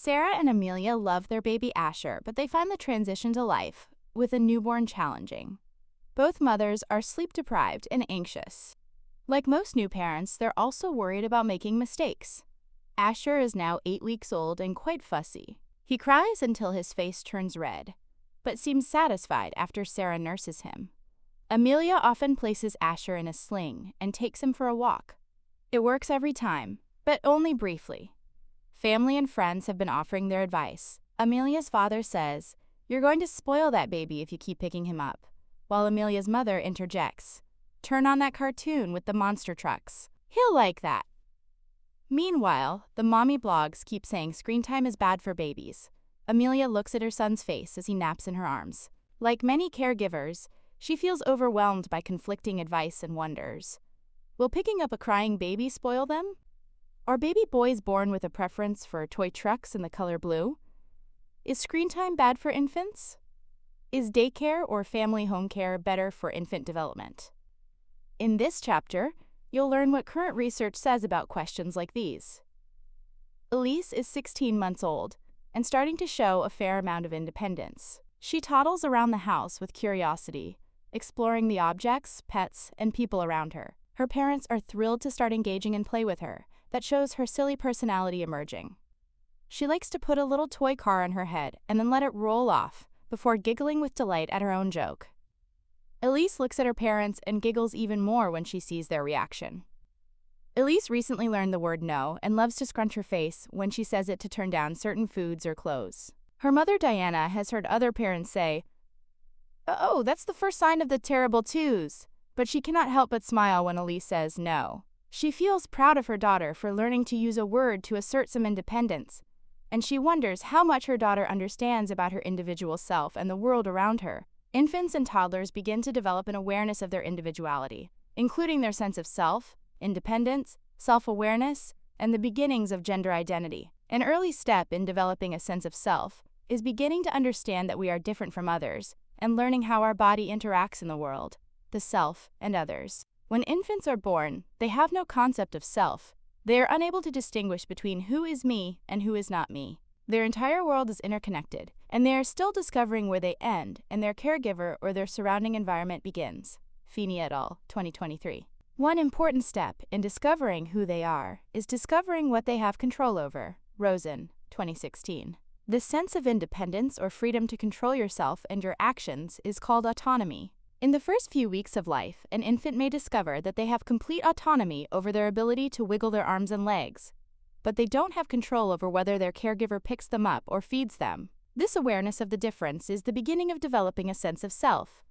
Sarah and Amelia love their baby Asher, but they find the transition to life with a newborn challenging. Both mothers are sleep-deprived and anxious. Like most new parents, they're also worried about making mistakes. Asher is now 8 weeks old and quite fussy. He cries until his face turns red, but seems satisfied after Sarah nurses him. Amelia often places Asher in a sling and takes him for a walk. It works every time, but only briefly. Family and friends have been offering their advice. Amelia's father says, "You're going to spoil that baby if you keep picking him up," while Amelia's mother interjects, "Turn on that cartoon with the monster trucks. He'll like that." Meanwhile, the mommy blogs keep saying screen time is bad for babies. Amelia looks at her son's face as he naps in her arms. Like many caregivers, she feels overwhelmed by conflicting advice and wonders. Will picking up a crying baby spoil them? Are baby boys born with a preference for toy trucks in the color blue? Is screen time bad for infants? Is daycare or family home care better for infant development? In this chapter, you'll learn what current research says about questions like these. Elise is 16 months old and starting to show a fair amount of independence. She toddles around the house with curiosity, exploring the objects, pets, and people around her. Her parents are thrilled to start engaging in play with her. That shows her silly personality emerging. She likes to put a little toy car on her head and then let it roll off before giggling with delight at her own joke. Elise looks at her parents and giggles even more when she sees their reaction. Elise recently learned the word no and loves to scrunch her face when she says it to turn down certain foods or clothes. Her mother Diana has heard other parents say, "Oh, that's the first sign of the terrible twos," but she cannot help but smile when Elise says no. She feels proud of her daughter for learning to use a word to assert some independence, and she wonders how much her daughter understands about her individual self and the world around her. Infants and toddlers begin to develop an awareness of their individuality, including their sense of self, independence, self-awareness, and the beginnings of gender identity. An early step in developing a sense of self is beginning to understand that we are different from others and learning how our body interacts in the world, the self, and others. When infants are born, they have no concept of self. They are unable to distinguish between who is me and who is not me. Their entire world is interconnected, and they are still discovering where they end and their caregiver or their surrounding environment begins. Feeney et al., 2023. One important step in discovering who they are is discovering what they have control over. Rosen, 2016. The sense of independence or freedom to control yourself and your actions is called autonomy. In the first few weeks of life, an infant may discover that they have complete autonomy over their ability to wiggle their arms and legs, but they don't have control over whether their caregiver picks them up or feeds them. This awareness of the difference is the beginning of developing a sense of self.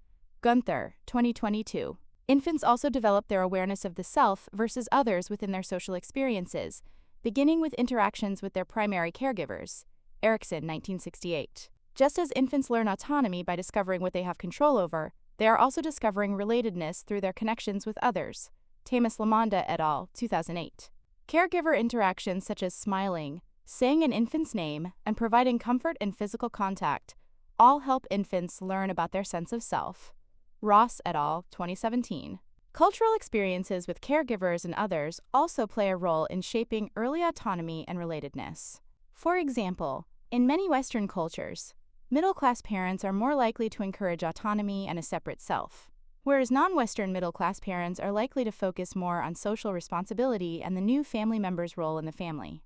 Gunther, 2022. Infants also develop their awareness of the self versus others within their social experiences, beginning with interactions with their primary caregivers. Erickson, 1968. Just as infants learn autonomy by discovering what they have control over, they are also discovering relatedness through their connections with others. Tamas Lamonda et al., 2008. Caregiver interactions such as smiling, saying an infant's name, and providing comfort and physical contact all help infants learn about their sense of self. Ross et al., 2017. Cultural experiences with caregivers and others also play a role in shaping early autonomy and relatedness. For example, in many Western cultures, middle-class parents are more likely to encourage autonomy and a separate self, whereas non-Western middle-class parents are likely to focus more on social responsibility and the new family member's role in the family.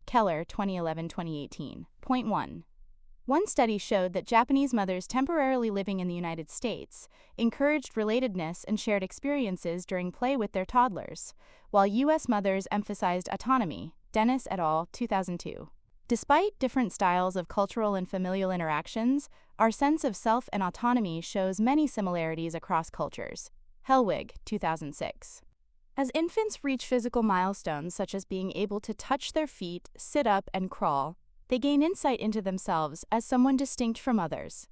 Keller, 2011-2018. Point 1. One study showed that Japanese mothers temporarily living in the United States encouraged relatedness and shared experiences during play with their toddlers, while U.S. mothers emphasized autonomy. Dennis et al., 2002. Despite different styles of cultural and familial interactions, our sense of self and autonomy shows many similarities across cultures. Helwig, 2006. As infants reach physical milestones such as being able to touch their feet, sit up, and crawl, they gain insight into themselves as someone distinct from others.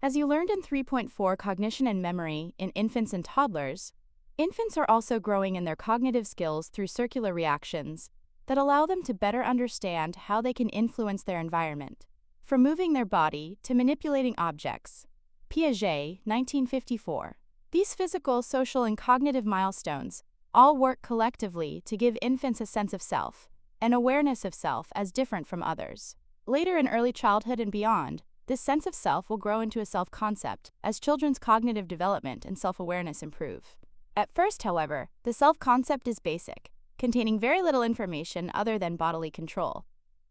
As you learned in 3.4 Cognition and Memory in Infants and Toddlers, infants are also growing in their cognitive skills through circular reactions that allow them to better understand how they can influence their environment, from moving their body to manipulating objects. Piaget, 1954. These physical, social, and cognitive milestones all work collectively to give infants a sense of self, an awareness of self as different from others. Later in early childhood and beyond, this sense of self will grow into a self-concept as children's cognitive development and self-awareness improve. At first, however, the self-concept is basic, containing very little information other than bodily control.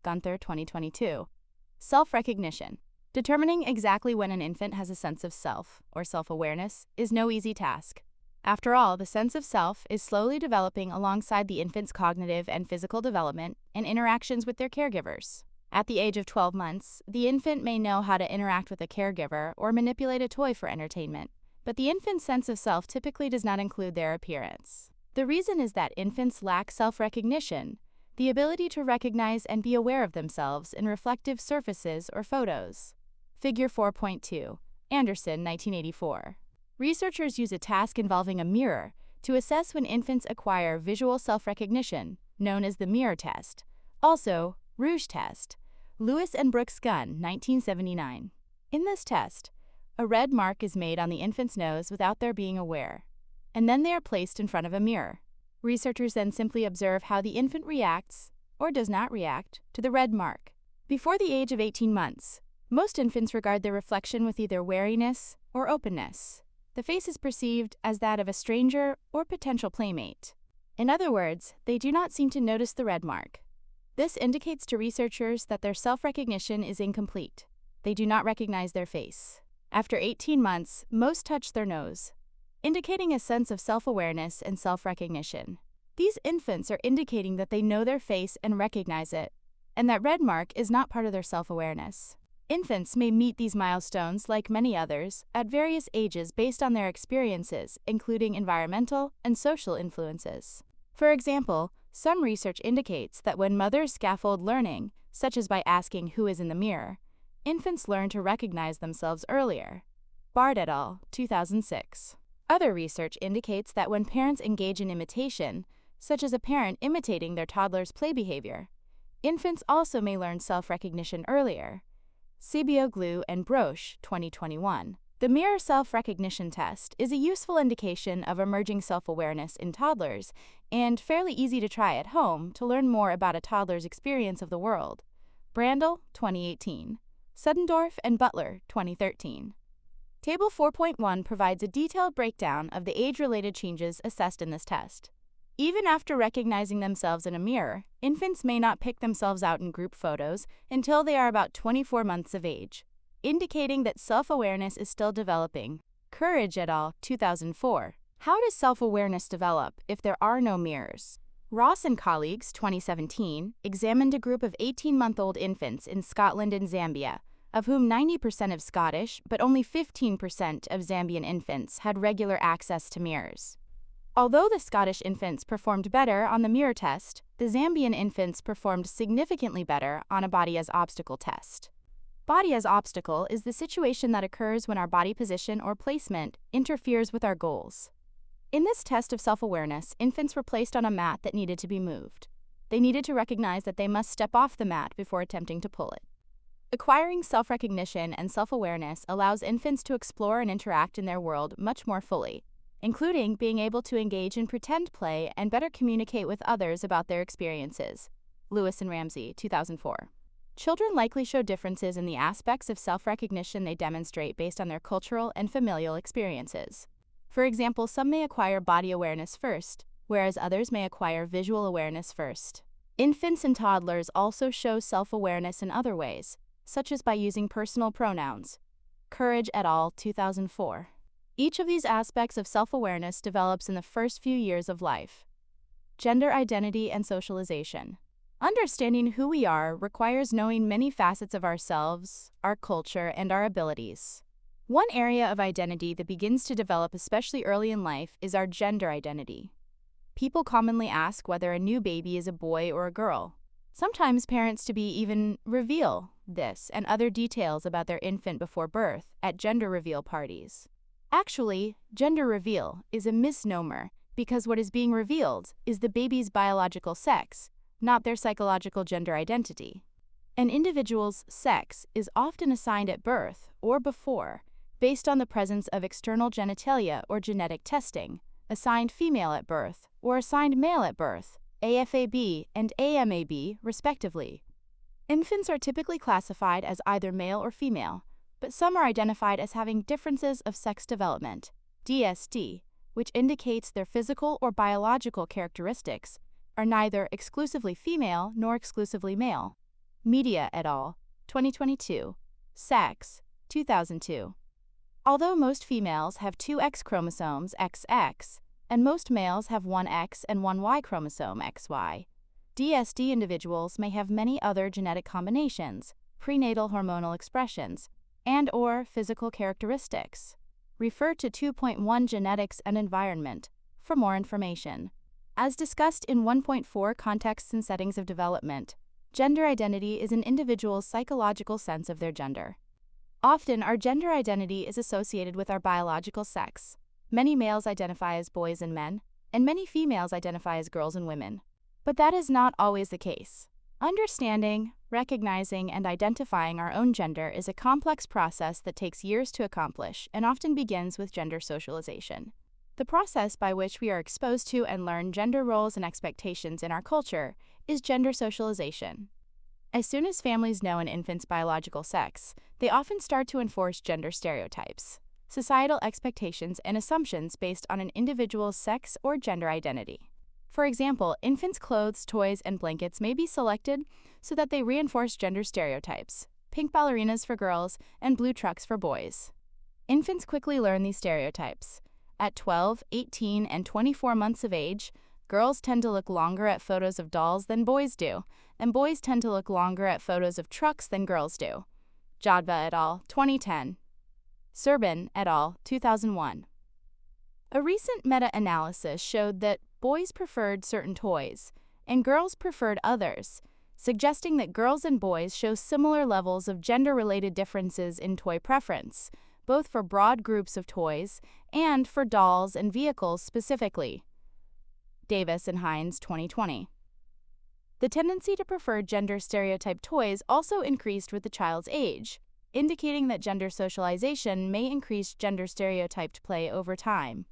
Gunther, 2022. Self-recognition. Determining exactly when an infant has a sense of self, or self-awareness, is no easy task. After all, the sense of self is slowly developing alongside the infant's cognitive and physical development and interactions with their caregivers. At the age of 12 months, the infant may know how to interact with a caregiver or manipulate a toy for entertainment, but the infant's sense of self typically does not include their appearance. The reason is that infants lack self-recognition, the ability to recognize and be aware of themselves in reflective surfaces or photos. Figure 4.2, Anderson, 1984. Researchers use a task involving a mirror to assess when infants acquire visual self-recognition, known as the mirror test, also Rouge test. Lewis and Brooks Gunn, 1979. In this test, a red mark is made on the infant's nose without their being aware, and then they are placed in front of a mirror. Researchers then simply observe how the infant reacts, or does not react, to the red mark. Before the age of 18 months, most infants regard their reflection with either wariness or openness. The face is perceived as that of a stranger or potential playmate. In other words, they do not seem to notice the red mark. This indicates to researchers that their self-recognition is incomplete. They do not recognize their face. After 18 months, most touch their nose, indicating a sense of self-awareness and self-recognition. These infants are indicating that they know their face and recognize it, and that red mark is not part of their self-awareness. Infants may meet these milestones, like many others, at various ages based on their experiences, including environmental and social influences. For example, some research indicates that when mothers scaffold learning, such as by asking who is in the mirror, infants learn to recognize themselves earlier. Bard et al., 2006. Other research indicates that when parents engage in imitation, such as a parent imitating their toddler's play behavior, infants also may learn self-recognition earlier. Sibioglu and Broche, 2021. The mirror self-recognition test is a useful indication of emerging self-awareness in toddlers and fairly easy to try at home to learn more about a toddler's experience of the world. Brandl, 2018. Suddendorf and Butler, 2013. Table 4.1 provides a detailed breakdown of the age-related changes assessed in this test. Even after recognizing themselves in a mirror, infants may not pick themselves out in group photos until they are about 24 months of age, indicating that self-awareness is still developing. Courage et al., 2004. How does self-awareness develop if there are no mirrors? Ross and colleagues, 2017, examined a group of 18-month-old infants in Scotland and Zambia, of whom 90% of Scottish but only 15% of Zambian infants had regular access to mirrors. Although the Scottish infants performed better on the mirror test, the Zambian infants performed significantly better on a body as obstacle test. Body as obstacle is the situation that occurs when our body position or placement interferes with our goals. In this test of self-awareness, infants were placed on a mat that needed to be moved. They needed to recognize that they must step off the mat before attempting to pull it. Acquiring self-recognition and self-awareness allows infants to explore and interact in their world much more fully, including being able to engage in pretend play and better communicate with others about their experiences. Lewis and Ramsey, 2004. Children likely show differences in the aspects of self-recognition they demonstrate based on their cultural and familial experiences. For example, some may acquire body awareness first, whereas others may acquire visual awareness first. Infants and toddlers also show self-awareness in other ways, such as by using personal pronouns. Courage et al., 2004. Each of these aspects of self-awareness develops in the first few years of life. Gender identity and socialization. Understanding who we are requires knowing many facets of ourselves, our culture, and our abilities. One area of identity that begins to develop especially early in life is our gender identity. People commonly ask whether a new baby is a boy or a girl. Sometimes parents-to-be even reveal this and other details about their infant before birth at gender reveal parties. Actually, gender reveal is a misnomer because what is being revealed is the baby's biological sex, not their psychological gender identity. An individual's sex is often assigned at birth or before, based on the presence of external genitalia or genetic testing, assigned female at birth or assigned male at birth, AFAB and AMAB, respectively. Infants are typically classified as either male or female, but some are identified as having differences of sex development, DSD, which indicates their physical or biological characteristics are neither exclusively female nor exclusively male. Media et al., 2022. Sex, 2002. Although most females have two X chromosomes XX, and most males have one X and one Y chromosome XY, DSD individuals may have many other genetic combinations, prenatal hormonal expressions, and/or physical characteristics. Refer to 2.1 Genetics and Environment for more information. As discussed in 1.4 Contexts and Settings of Development, gender identity is an individual's psychological sense of their gender. Often, our gender identity is associated with our biological sex. Many males identify as boys and men, and many females identify as girls and women. But that is not always the case. Understanding, recognizing, and identifying our own gender is a complex process that takes years to accomplish and often begins with gender socialization. The process by which we are exposed to and learn gender roles and expectations in our culture is gender socialization. As soon as families know an infant's biological sex, they often start to enforce gender stereotypes, societal expectations, and assumptions based on an individual's sex or gender identity. For example, infants' clothes, toys, and blankets may be selected so that they reinforce gender stereotypes: pink ballerinas for girls and blue trucks for boys. Infants quickly learn these stereotypes. At 12, 18, and 24 months of age, girls tend to look longer at photos of dolls than boys do, and boys tend to look longer at photos of trucks than girls do. Jadva et al., 2010. Serbin et al., 2001. A recent meta-analysis showed that boys preferred certain toys, and girls preferred others, suggesting that girls and boys show similar levels of gender-related differences in toy preference, both for broad groups of toys and for dolls and vehicles specifically. Davis and Hines, 2020. The tendency to prefer gender stereotyped toys also increased with the child's age, indicating that gender socialization may increase gender stereotyped play over time.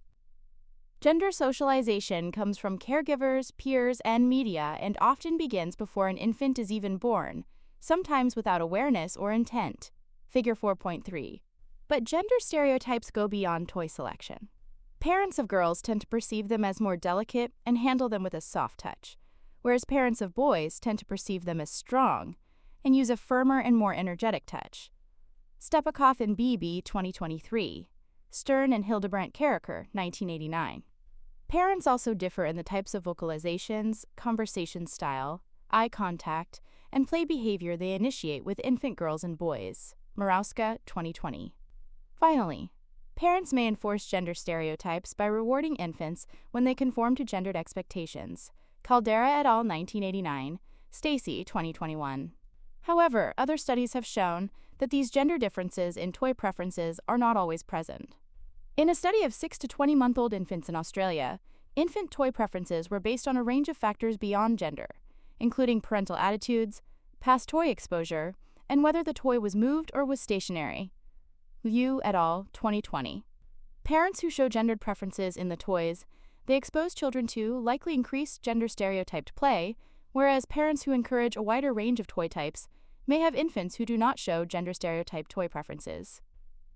Gender socialization comes from caregivers, peers, and media and often begins before an infant is even born, sometimes without awareness or intent. Figure 4.3. But gender stereotypes go beyond toy selection. Parents of girls tend to perceive them as more delicate and handle them with a soft touch, whereas parents of boys tend to perceive them as strong and use a firmer and more energetic touch. Stepakoff and Beebe, 2023. Stern and Hildebrandt Carricker, 1989. Parents also differ in the types of vocalizations, conversation style, eye contact, and play behavior they initiate with infant girls and boys. Marowska, 2020. Finally, parents may enforce gender stereotypes by rewarding infants when they conform to gendered expectations. Caldera et al., 1989, Stacy, 2021. However, other studies have shown that these gender differences in toy preferences are not always present. In a study of 6 to 20-month-old infants in Australia, infant toy preferences were based on a range of factors beyond gender, including parental attitudes, past toy exposure, and whether the toy was moved or was stationary. Liu et al., 2020. Parents who show gendered preferences in the toys they expose children to likely increase gender stereotyped play, whereas parents who encourage a wider range of toy types may have infants who do not show gender stereotyped toy preferences.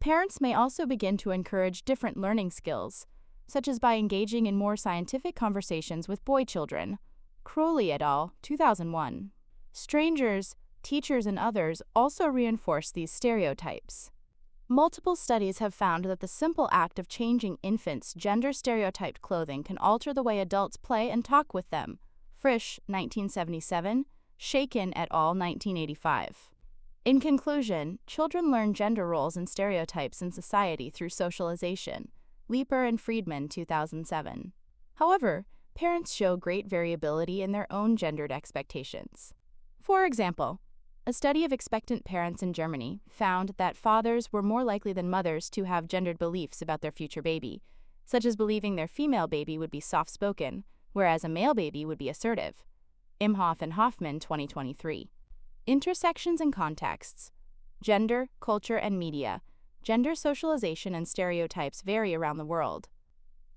Parents may also begin to encourage different learning skills, such as by engaging in more scientific conversations with boy children. Crowley et al., 2001. Strangers, teachers, and others also reinforce these stereotypes. Multiple studies have found that the simple act of changing infants' gender stereotyped clothing can alter the way adults play and talk with them. Frisch, 1977, Shakin et al., 1985. In conclusion, children learn gender roles and stereotypes in society through socialization. Leeper and Friedman, 2007. However, parents show great variability in their own gendered expectations. For example, a study of expectant parents in Germany found that fathers were more likely than mothers to have gendered beliefs about their future baby, such as believing their female baby would be soft-spoken, whereas a male baby would be assertive. Imhoff and Hoffman, 2023. Intersections and contexts. Gender, culture, and media. Gender socialization and stereotypes vary around the world.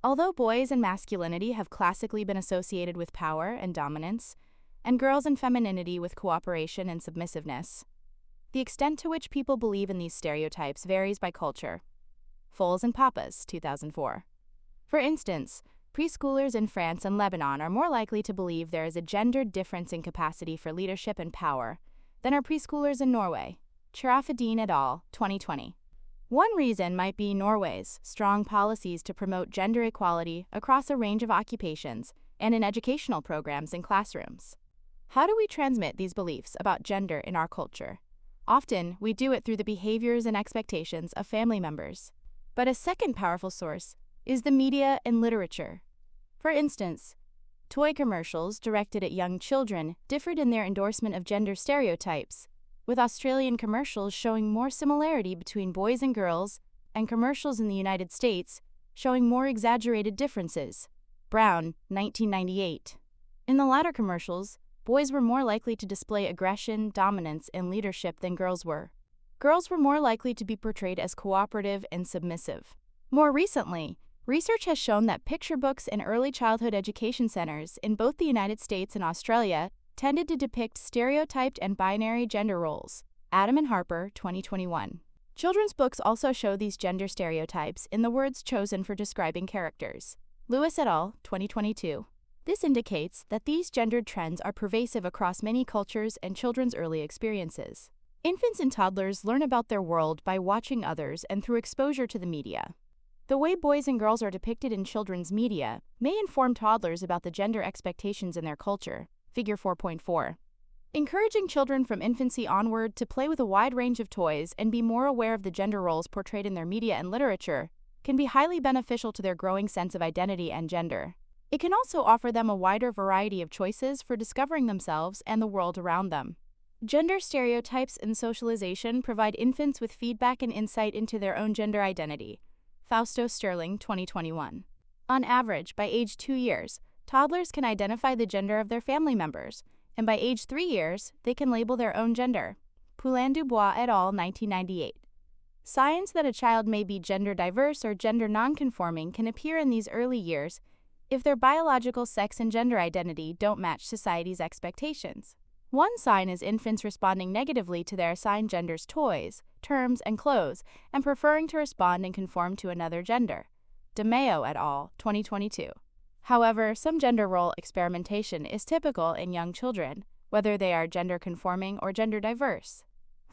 Although boys and masculinity have classically been associated with power and dominance, and girls and femininity with cooperation and submissiveness. The extent to which people believe in these stereotypes varies by culture. Foles and Papas, 2004. For instance, preschoolers in France and Lebanon are more likely to believe there is a gendered difference in capacity for leadership and power than are preschoolers in Norway. Sharafadine et al., 2020. One reason might be Norway's strong policies to promote gender equality across a range of occupations and in educational programs and classrooms. How do we transmit these beliefs about gender in our culture? Often, we do it through the behaviors and expectations of family members. But a second powerful source is the media and literature. For instance, toy commercials directed at young children differed in their endorsement of gender stereotypes, with Australian commercials showing more similarity between boys and girls, and commercials in the United States showing more exaggerated differences. Brown, 1998. In the latter commercials, boys were more likely to display aggression, dominance, and leadership than girls were. Girls were more likely to be portrayed as cooperative and submissive. More recently, research has shown that picture books in early childhood education centers in both the United States and Australia tended to depict stereotyped and binary gender roles. Adam and Harper, 2021. Children's books also show these gender stereotypes in the words chosen for describing characters. Lewis et al., 2022. This indicates that these gendered trends are pervasive across many cultures and children's early experiences. Infants and toddlers learn about their world by watching others and through exposure to the media. The way boys and girls are depicted in children's media may inform toddlers about the gender expectations in their culture. Figure 4.4. Encouraging children from infancy onward to play with a wide range of toys and be more aware of the gender roles portrayed in their media and literature can be highly beneficial to their growing sense of identity and gender. It can also offer them a wider variety of choices for discovering themselves and the world around them. Gender stereotypes and socialization provide infants with feedback and insight into their own gender identity. Fausto Sterling, 2021. On average, by age 2 years, toddlers can identify the gender of their family members, and by age 3 years, they can label their own gender. Poulin-Dubois et al., 1998. Signs that a child may be gender diverse or gender nonconforming can appear in these early years if their biological sex and gender identity don't match society's expectations. One sign is infants responding negatively to their assigned gender's toys, terms, and clothes, and preferring to respond and conform to another gender. DeMeo et al., 2022. However, some gender role experimentation is typical in young children, whether they are gender conforming or gender diverse.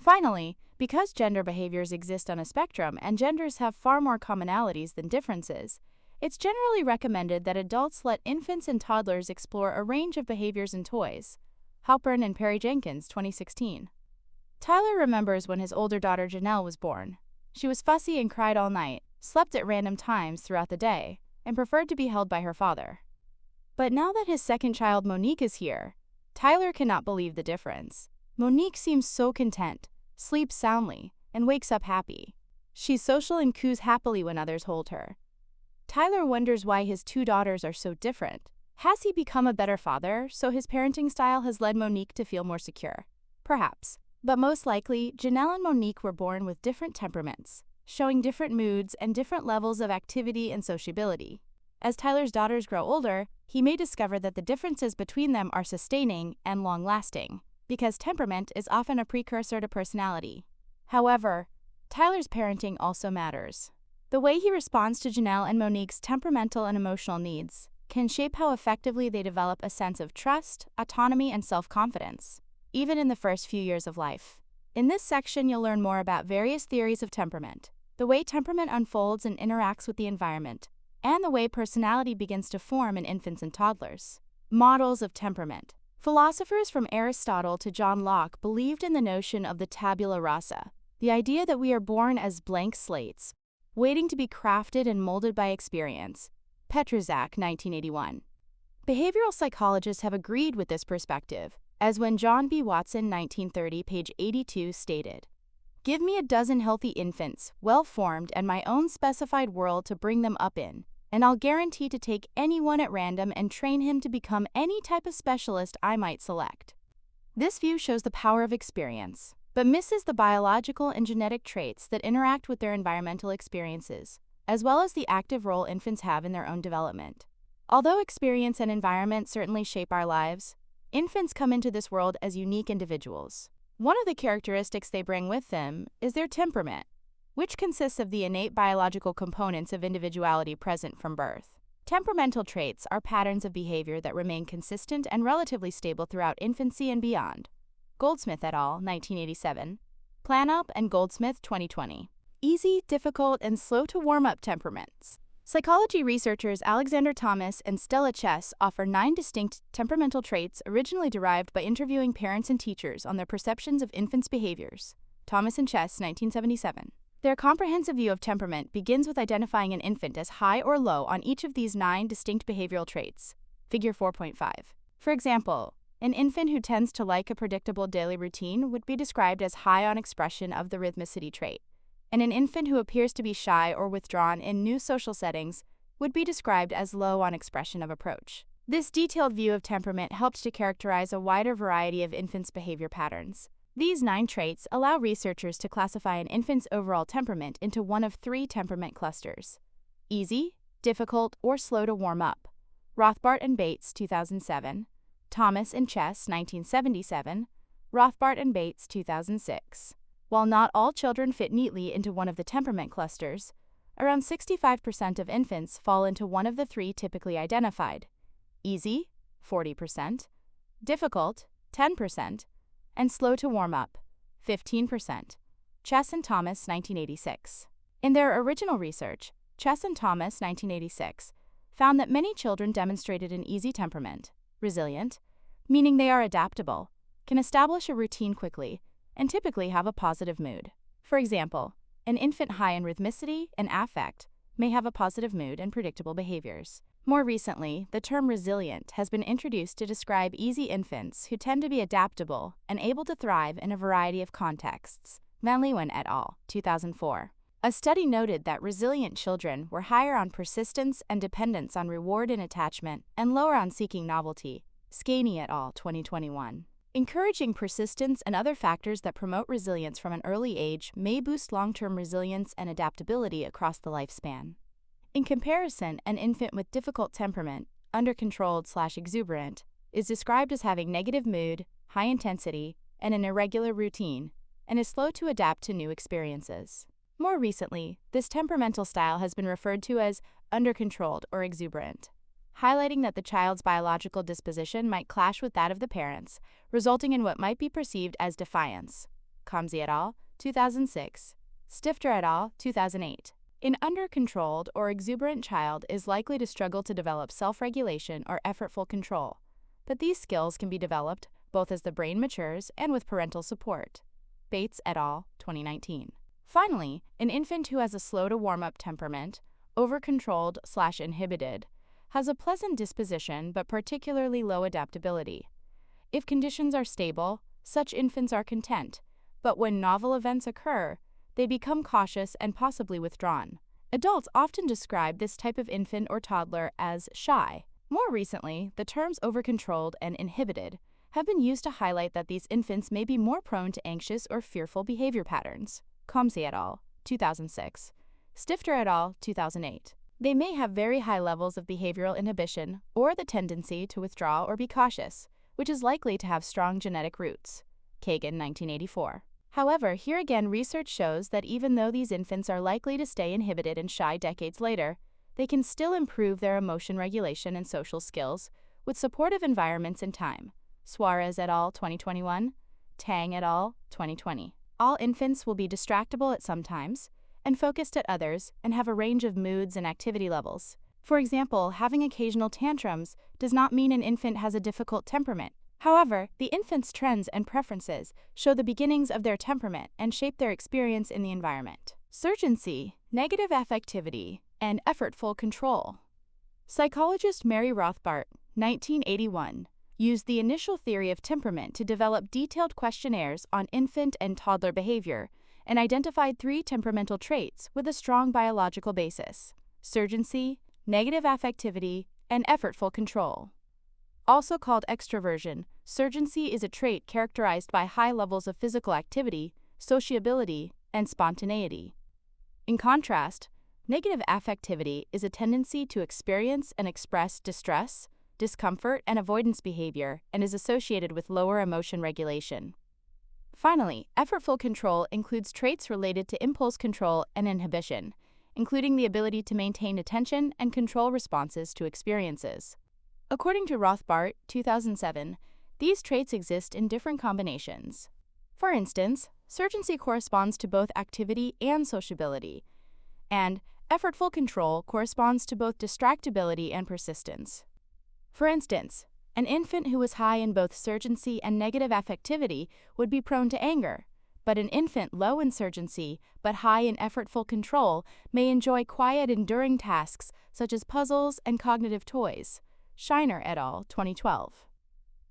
Finally, because gender behaviors exist on a spectrum and genders have far more commonalities than differences, it's generally recommended that adults let infants and toddlers explore a range of behaviors and toys. Halpern and Perry Jenkins, 2016. Tyler remembers when his older daughter Janelle was born. She was fussy and cried all night, slept at random times throughout the day, and preferred to be held by her father. But now that his second child Monique is here, Tyler cannot believe the difference. Monique seems so content, sleeps soundly, and wakes up happy. She's social and coos happily when others hold her. Tyler wonders why his two daughters are so different. Has he become a better father, so his parenting style has led Monique to feel more secure? Perhaps. But most likely, Janelle and Monique were born with different temperaments, showing different moods and different levels of activity and sociability. As Tyler's daughters grow older, he may discover that the differences between them are sustaining and long-lasting, because temperament is often a precursor to personality. However, Tyler's parenting also matters. The way he responds to Janelle and Monique's temperamental and emotional needs can shape how effectively they develop a sense of trust, autonomy, and self-confidence, even in the first few years of life. In this section, you'll learn more about various theories of temperament, the way temperament unfolds and interacts with the environment, and the way personality begins to form in infants and toddlers. Models of temperament. Philosophers from Aristotle to John Locke believed in the notion of the tabula rasa, the idea that we are born as blank slates, waiting to be crafted and molded by experience. Petruzak, 1981. Behavioral psychologists have agreed with this perspective, as when John B. Watson, 1930, page 82, stated, "Give me a dozen healthy infants, well-formed, and my own specified world to bring them up in, and I'll guarantee to take anyone at random and train him to become any type of specialist I might select." This view shows the power of experience, but misses the biological and genetic traits that interact with their environmental experiences, as well as the active role infants have in their own development. Although experience and environment certainly shape our lives, Infants come into this world as unique individuals. One of the characteristics they bring with them is their temperament, which consists of the innate biological components of individuality present from birth. Temperamental traits are patterns of behavior that remain consistent and relatively stable throughout infancy and beyond. Goldsmith et al., 1987. Planup and Goldsmith, 2020. Easy, difficult, and slow to warm up temperaments. Psychology researchers Alexander Thomas and Stella Chess offer 9 distinct temperamental traits originally derived by interviewing parents and teachers on their perceptions of infants' behaviors. Thomas and Chess, 1977. Their comprehensive view of temperament begins with identifying an infant as high or low on each of these 9 distinct behavioral traits. Figure 4.5. For example, an infant who tends to like a predictable daily routine would be described as high on expression of the rhythmicity trait, and an infant who appears to be shy or withdrawn in new social settings would be described as low on expression of approach. This detailed view of temperament helps to characterize a wider variety of infants' behavior patterns. These 9 traits allow researchers to classify an infant's overall temperament into one of 3 temperament clusters: easy, difficult, or slow to warm up. Rothbart and Bates, 2007. Thomas and Chess, 1977. Rothbart and Bates, 2006. While not all children fit neatly into one of the temperament clusters, around 65% of infants fall into one of the 3 typically identified: easy, 40%, difficult, 10%, and slow to warm up, 15%. Chess and Thomas, 1986. In their original research, Chess and Thomas, 1986, found that many children demonstrated an easy temperament, resilient, meaning they are adaptable, can establish a routine quickly, and typically have a positive mood. For example, an infant high in rhythmicity and affect may have a positive mood and predictable behaviors. More recently, the term resilient has been introduced to describe easy infants who tend to be adaptable and able to thrive in a variety of contexts. Van Leeuwen et al., 2004. A study noted that resilient children were higher on persistence and dependence on reward and attachment, and lower on seeking novelty. Skaney et al., 2021. Encouraging persistence and other factors that promote resilience from an early age may boost long-term resilience and adaptability across the lifespan. In comparison, an infant with difficult temperament, under-controlled/exuberant, is described as having negative mood, high intensity, and an irregular routine, and is slow to adapt to new experiences. More recently, this temperamental style has been referred to as under-controlled or exuberant, highlighting that the child's biological disposition might clash with that of the parents, resulting in what might be perceived as defiance. Comsey et al., 2006. Stifter et al., 2008. An under-controlled or exuberant child is likely to struggle to develop self-regulation or effortful control, but these skills can be developed both as the brain matures and with parental support. Bates et al., 2019. Finally, an infant who has a slow-to-warm-up temperament, over-controlled/inhibited, has a pleasant disposition but particularly low adaptability. If conditions are stable, such infants are content, but when novel events occur, they become cautious and possibly withdrawn. Adults often describe this type of infant or toddler as shy. More recently, the terms over-controlled and inhibited have been used to highlight that these infants may be more prone to anxious or fearful behavior patterns. Comsey et al., 2006. Stifter et al., 2008. They may have very high levels of behavioral inhibition or the tendency to withdraw or be cautious, which is likely to have strong genetic roots. Kagan, 1984. However, here again research shows that even though these infants are likely to stay inhibited and shy decades later, they can still improve their emotion regulation and social skills with supportive environments and time. Suarez et al., 2021. Tang et al., 2020. All infants will be distractible at some times and focused at others and have a range of moods and activity levels. For example, having occasional tantrums does not mean an infant has a difficult temperament. However, the infant's trends and preferences show the beginnings of their temperament and shape their experience in the environment. Surgency, negative affectivity, and effortful control. Psychologist Mary Rothbart, 1981, used the initial theory of temperament to develop detailed questionnaires on infant and toddler behavior and identified 3 temperamental traits with a strong biological basis: surgency, negative affectivity, and effortful control. Also called extroversion, surgency is a trait characterized by high levels of physical activity, sociability, and spontaneity. In contrast, negative affectivity is a tendency to experience and express distress, discomfort, and avoidance behavior, and is associated with lower emotion regulation. Finally, effortful control includes traits related to impulse control and inhibition, including the ability to maintain attention and control responses to experiences. According to Rothbart, 2007, these traits exist in different combinations. For instance, surgency corresponds to both activity and sociability, and effortful control corresponds to both distractibility and persistence. For instance, an infant who is high in both surgency and negative affectivity would be prone to anger, but an infant low in surgency but high in effortful control may enjoy quiet, enduring tasks such as puzzles and cognitive toys. Shiner et al., 2012.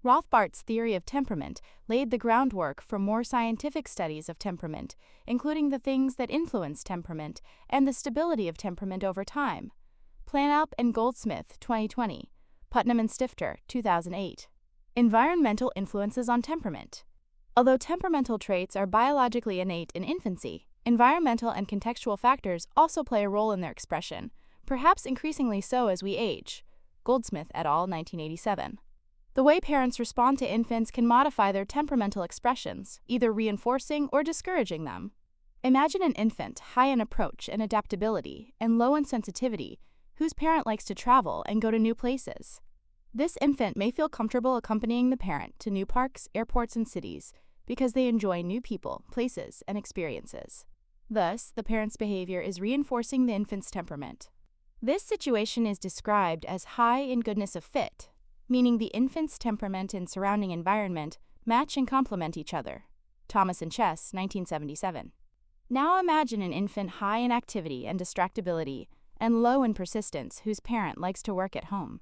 Rothbart's theory of temperament laid the groundwork for more scientific studies of temperament, including the things that influence temperament and the stability of temperament over time. Planup and Goldsmith, 2020. Putnam and Stifter, 2008. Environmental influences on temperament. Although temperamental traits are biologically innate in infancy, environmental and contextual factors also play a role in their expression, perhaps increasingly so as we age. Goldsmith et al., 1987. The way parents respond to infants can modify their temperamental expressions, either reinforcing or discouraging them. Imagine an infant high in approach and adaptability and low in sensitivity, whose parent likes to travel and go to new places. This infant may feel comfortable accompanying the parent to new parks, airports, and cities because they enjoy new people, places, and experiences. Thus, the parent's behavior is reinforcing the infant's temperament. This situation is described as high in goodness of fit, meaning the infant's temperament and surrounding environment match and complement each other. Thomas and Chess, 1977. Now imagine an infant high in activity and distractibility and low in persistence whose parent likes to work at home.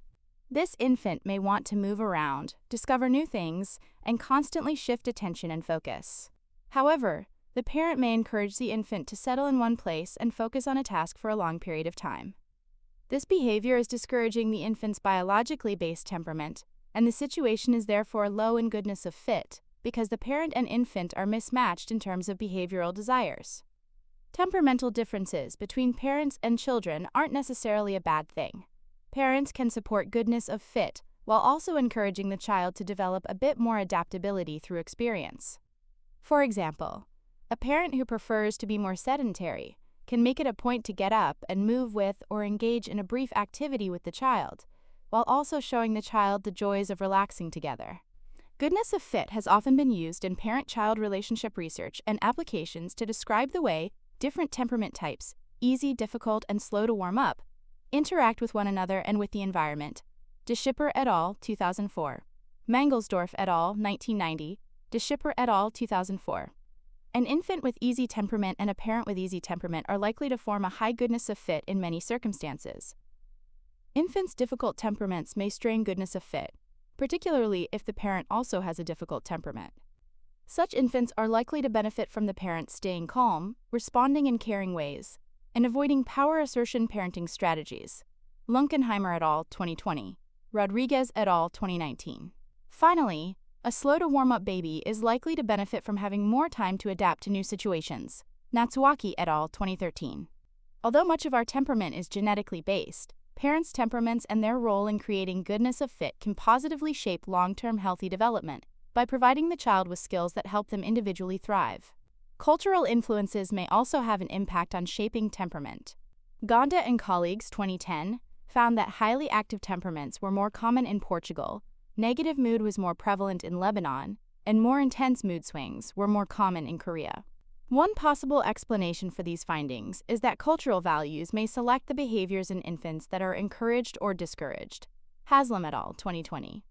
This infant may want to move around, discover new things, and constantly shift attention and focus. However, the parent may encourage the infant to settle in one place and focus on a task for a long period of time. This behavior is discouraging the infant's biologically based temperament, and the situation is therefore low in goodness of fit because the parent and infant are mismatched in terms of behavioral desires. Temperamental differences between parents and children aren't necessarily a bad thing. Parents can support goodness of fit while also encouraging the child to develop a bit more adaptability through experience. For example, a parent who prefers to be more sedentary can make it a point to get up and move with or engage in a brief activity with the child, while also showing the child the joys of relaxing together. Goodness of fit has often been used in parent-child relationship research and applications to describe the way different temperament types, easy, difficult, and slow to warm up, interact with one another and with the environment. De Schipper et al., 2004. Mangelsdorf et al., 1990. De Schipper et al., 2004. An infant with easy temperament and a parent with easy temperament are likely to form a high goodness of fit in many circumstances. Infants' difficult temperaments may strain goodness of fit, particularly if the parent also has a difficult temperament. Such infants are likely to benefit from the parent staying calm, responding in caring ways, and avoiding power assertion parenting strategies. Lunkenheimer et al., 2020. Rodriguez et al., 2019. Finally, a slow-to-warm-up baby is likely to benefit from having more time to adapt to new situations. Natsuaki et al., 2013. Although much of our temperament is genetically based, parents' temperaments and their role in creating goodness of fit can positively shape long-term healthy development by providing the child with skills that help them individually thrive. Cultural influences may also have an impact on shaping temperament. Gonda and colleagues, 2010, found that highly active temperaments were more common in Portugal, negative mood was more prevalent in Lebanon, and more intense mood swings were more common in Korea. One possible explanation for these findings is that cultural values may select the behaviors in infants that are encouraged or discouraged. Haslam et al., 2020.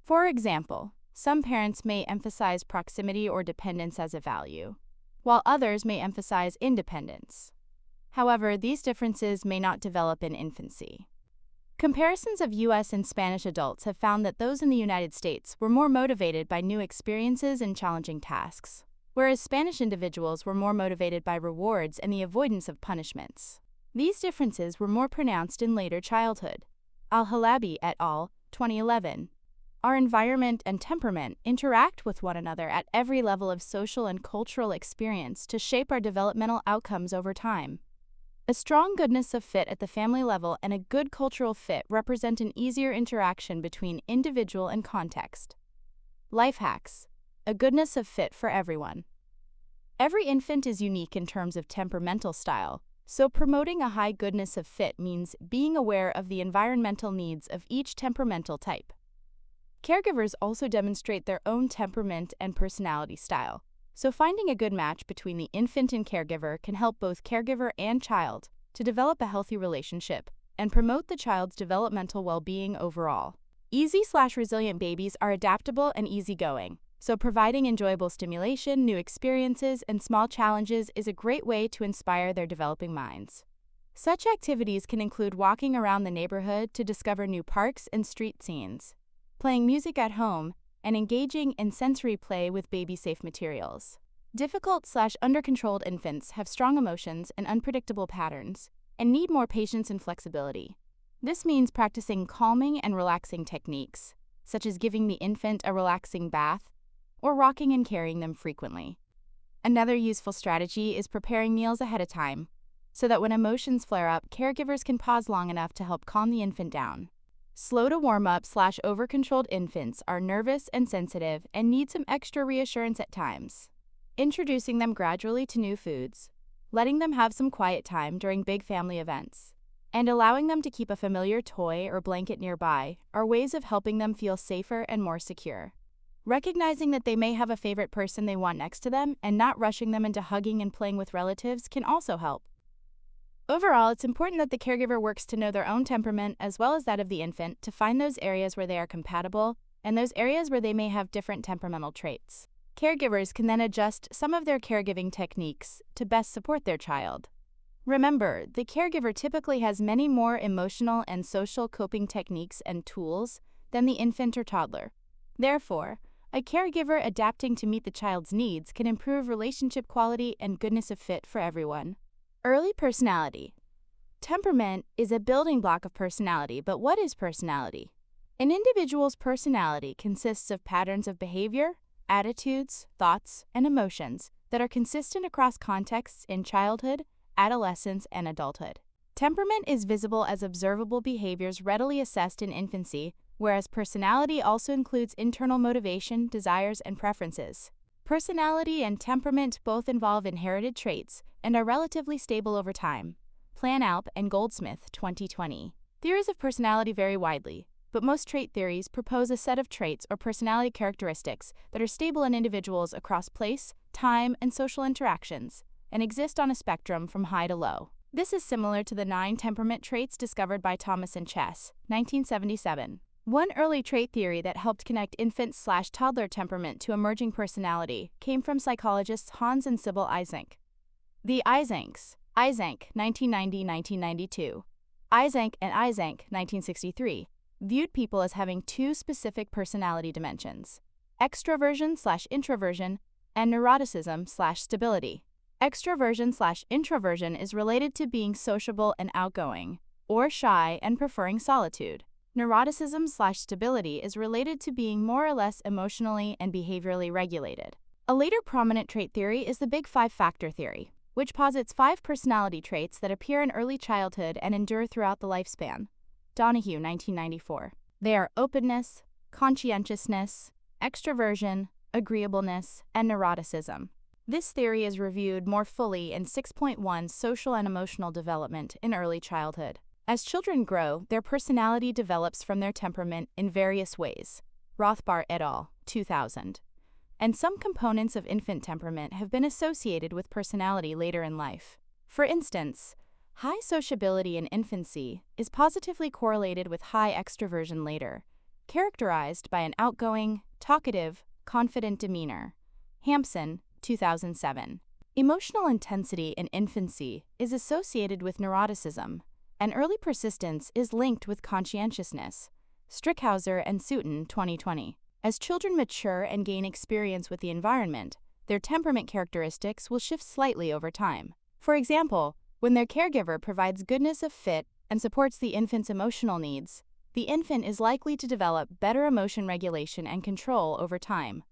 For example, some parents may emphasize proximity or dependence as a value, while others may emphasize independence. However, these differences may not develop in infancy. Comparisons of U.S. and Spanish adults have found that those in the United States were more motivated by new experiences and challenging tasks, whereas Spanish individuals were more motivated by rewards and the avoidance of punishments. These differences were more pronounced in later childhood. Al-Halabi et al., 2011. Our environment and temperament interact with one another at every level of social and cultural experience to shape our developmental outcomes over time. A strong goodness of fit at the family level and a good cultural fit represent an easier interaction between individual and context. Life hacks. A goodness of fit for everyone. Every infant is unique in terms of temperamental style, so promoting a high goodness of fit means being aware of the environmental needs of each temperamental type. Caregivers also demonstrate their own temperament and personality style, so finding a good match between the infant and caregiver can help both caregiver and child to develop a healthy relationship and promote the child's developmental well-being overall. Easy/resilient babies are adaptable and easygoing, so providing enjoyable stimulation, new experiences, and small challenges is a great way to inspire their developing minds. Such activities can include walking around the neighborhood to discover new parks and street scenes, playing music at home, and engaging in sensory play with baby-safe materials. Difficult/under-controlled infants have strong emotions and unpredictable patterns and need more patience and flexibility. This means practicing calming and relaxing techniques, such as giving the infant a relaxing bath or rocking and carrying them frequently. Another useful strategy is preparing meals ahead of time, so that when emotions flare up, caregivers can pause long enough to help calm the infant down. Slow to warm up/over-controlled infants are nervous and sensitive and need some extra reassurance at times. Introducing them gradually to new foods, letting them have some quiet time during big family events, and allowing them to keep a familiar toy or blanket nearby are ways of helping them feel safer and more secure. Recognizing that they may have a favorite person they want next to them and not rushing them into hugging and playing with relatives can also help. Overall, it's important that the caregiver works to know their own temperament as well as that of the infant to find those areas where they are compatible and those areas where they may have different temperamental traits. Caregivers can then adjust some of their caregiving techniques to best support their child. Remember, the caregiver typically has many more emotional and social coping techniques and tools than the infant or toddler. Therefore, a caregiver adapting to meet the child's needs can improve relationship quality and goodness of fit for everyone. Early personality. Temperament is a building block of personality, but what is personality? An individual's personality consists of patterns of behavior, attitudes, thoughts, and emotions that are consistent across contexts in childhood, adolescence, and adulthood. Temperament is visible as observable behaviors readily assessed in infancy, whereas personality also includes internal motivation, desires, and preferences. Personality and temperament both involve inherited traits and are relatively stable over time. Planalp and Goldsmith, 2020. Theories of personality vary widely, but most trait theories propose a set of traits or personality characteristics that are stable in individuals across place, time, and social interactions, and exist on a spectrum from high to low. This is similar to the 9 temperament traits discovered by Thomas and Chess, 1977. One early trait theory that helped connect infant/toddler temperament to emerging personality came from psychologists Hans and Sybil Eysenck. The Eysenck, 1990-1992, Eysenck and Eysenck, 1963, viewed people as having 2 specific personality dimensions: extroversion/introversion and neuroticism/stability. Extroversion/introversion is related to being sociable and outgoing, or shy and preferring solitude. Neuroticism/stability is related to being more or less emotionally and behaviorally regulated. A later prominent trait theory is the Big 5 factor theory, which posits 5 personality traits that appear in early childhood and endure throughout the lifespan. Donahue, 1994. They are openness, conscientiousness, extroversion, agreeableness, and neuroticism. This theory is reviewed more fully in 6.1 Social and Emotional Development in Early Childhood. As children grow, their personality develops from their temperament in various ways. Rothbard et al., 2000. And some components of infant temperament have been associated with personality later in life. For instance, high sociability in infancy is positively correlated with high extroversion later, characterized by an outgoing, talkative, confident demeanor. Hampson, 2007. Emotional intensity in infancy is associated with neuroticism, and early persistence is linked with conscientiousness. Strickhauser and Sutton, 2020. As children mature and gain experience with the environment, their temperament characteristics will shift slightly over time. For example, when their caregiver provides goodness of fit and supports the infant's emotional needs, the infant is likely to develop better emotion regulation and control over time.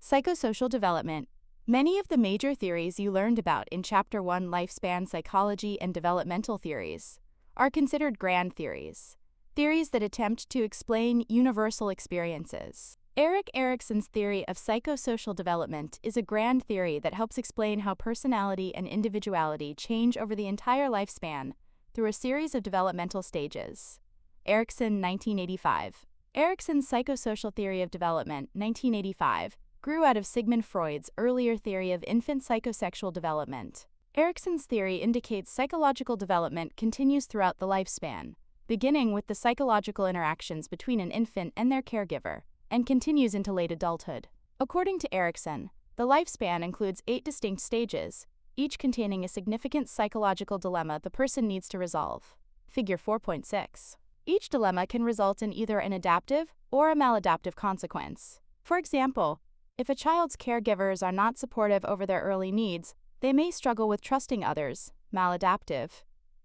Psychosocial development. Many of the major theories you learned about in Chapter 1 Lifespan Psychology and Developmental Theories are considered grand theories, theories that attempt to explain universal experiences. Erik Erikson's theory of psychosocial development is a grand theory that helps explain how personality and individuality change over the entire lifespan through a series of developmental stages. Erikson, 1985. Erikson's psychosocial theory of development, 1985, grew out of Sigmund Freud's earlier theory of infant psychosexual development. Erikson's theory indicates psychological development continues throughout the lifespan, beginning with the psychological interactions between an infant and their caregiver, and continues into late adulthood. According to Erikson, the lifespan includes 8 distinct stages, each containing a significant psychological dilemma the person needs to resolve. Figure 4.6. Each dilemma can result in either an adaptive or a maladaptive consequence. For example, if a child's caregivers are not supportive over their early needs, they may struggle with trusting others, maladaptive,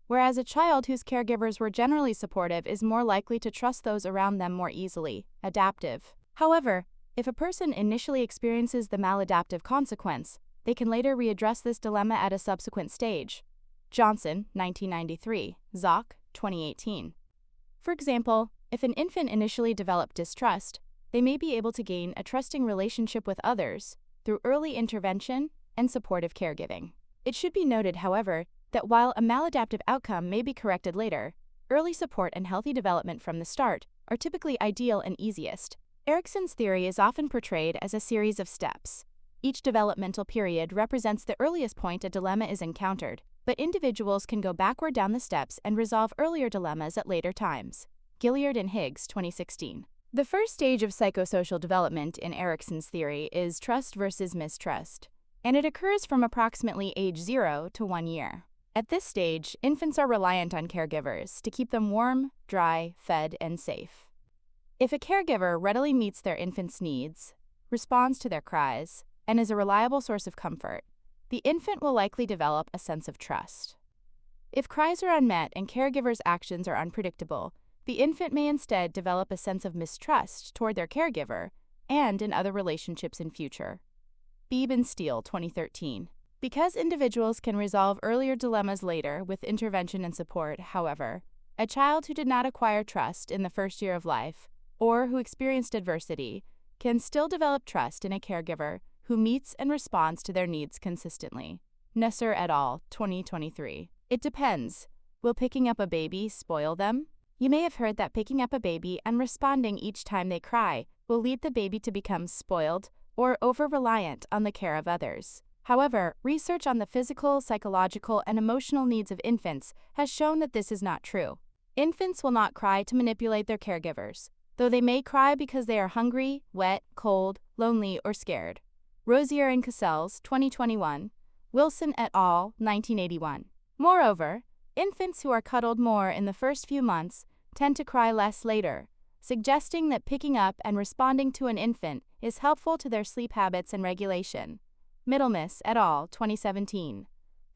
whereas a child whose caregivers were generally supportive is more likely to trust those around them more easily, adaptive. However, if a person initially experiences the maladaptive consequence, they can later readdress this dilemma at a subsequent stage. Johnson, 1993, Zock, 2018. For example, if an infant initially developed distrust, they may be able to gain a trusting relationship with others through early intervention and supportive caregiving. It should be noted, however, that while a maladaptive outcome may be corrected later, early support and healthy development from the start are typically ideal and easiest. Erikson's theory is often portrayed as a series of steps. Each developmental period represents the earliest point a dilemma is encountered, but individuals can go backward down the steps and resolve earlier dilemmas at later times. Gilliard and Higgs, 2016. The first stage of psychosocial development in Erikson's theory is trust versus mistrust, and it occurs from approximately age 0 to 1 year. At this stage, infants are reliant on caregivers to keep them warm, dry, fed, and safe. If a caregiver readily meets their infant's needs, responds to their cries, and is a reliable source of comfort, the infant will likely develop a sense of trust. If cries are unmet and caregivers' actions are unpredictable, the infant may instead develop a sense of mistrust toward their caregiver and in other relationships in future. Beebe and Steele, 2013. Because individuals can resolve earlier dilemmas later with intervention and support, however, a child who did not acquire trust in the first year of life or who experienced adversity can still develop trust in a caregiver who meets and responds to their needs consistently. Nesser et al., 2023. It depends. Will picking up a baby spoil them? You may have heard that picking up a baby and responding each time they cry will lead the baby to become spoiled or over-reliant on the care of others. However, research on the physical, psychological, and emotional needs of infants has shown that this is not true. Infants will not cry to manipulate their caregivers, though they may cry because they are hungry, wet, cold, lonely, or scared. Rosier and Cassels, 2021. Wilson et al., 1981. Moreover, infants who are cuddled more in the first few months tend to cry less later, suggesting that picking up and responding to an infant is helpful to their sleep habits and regulation. Middlemiss et al., 2017.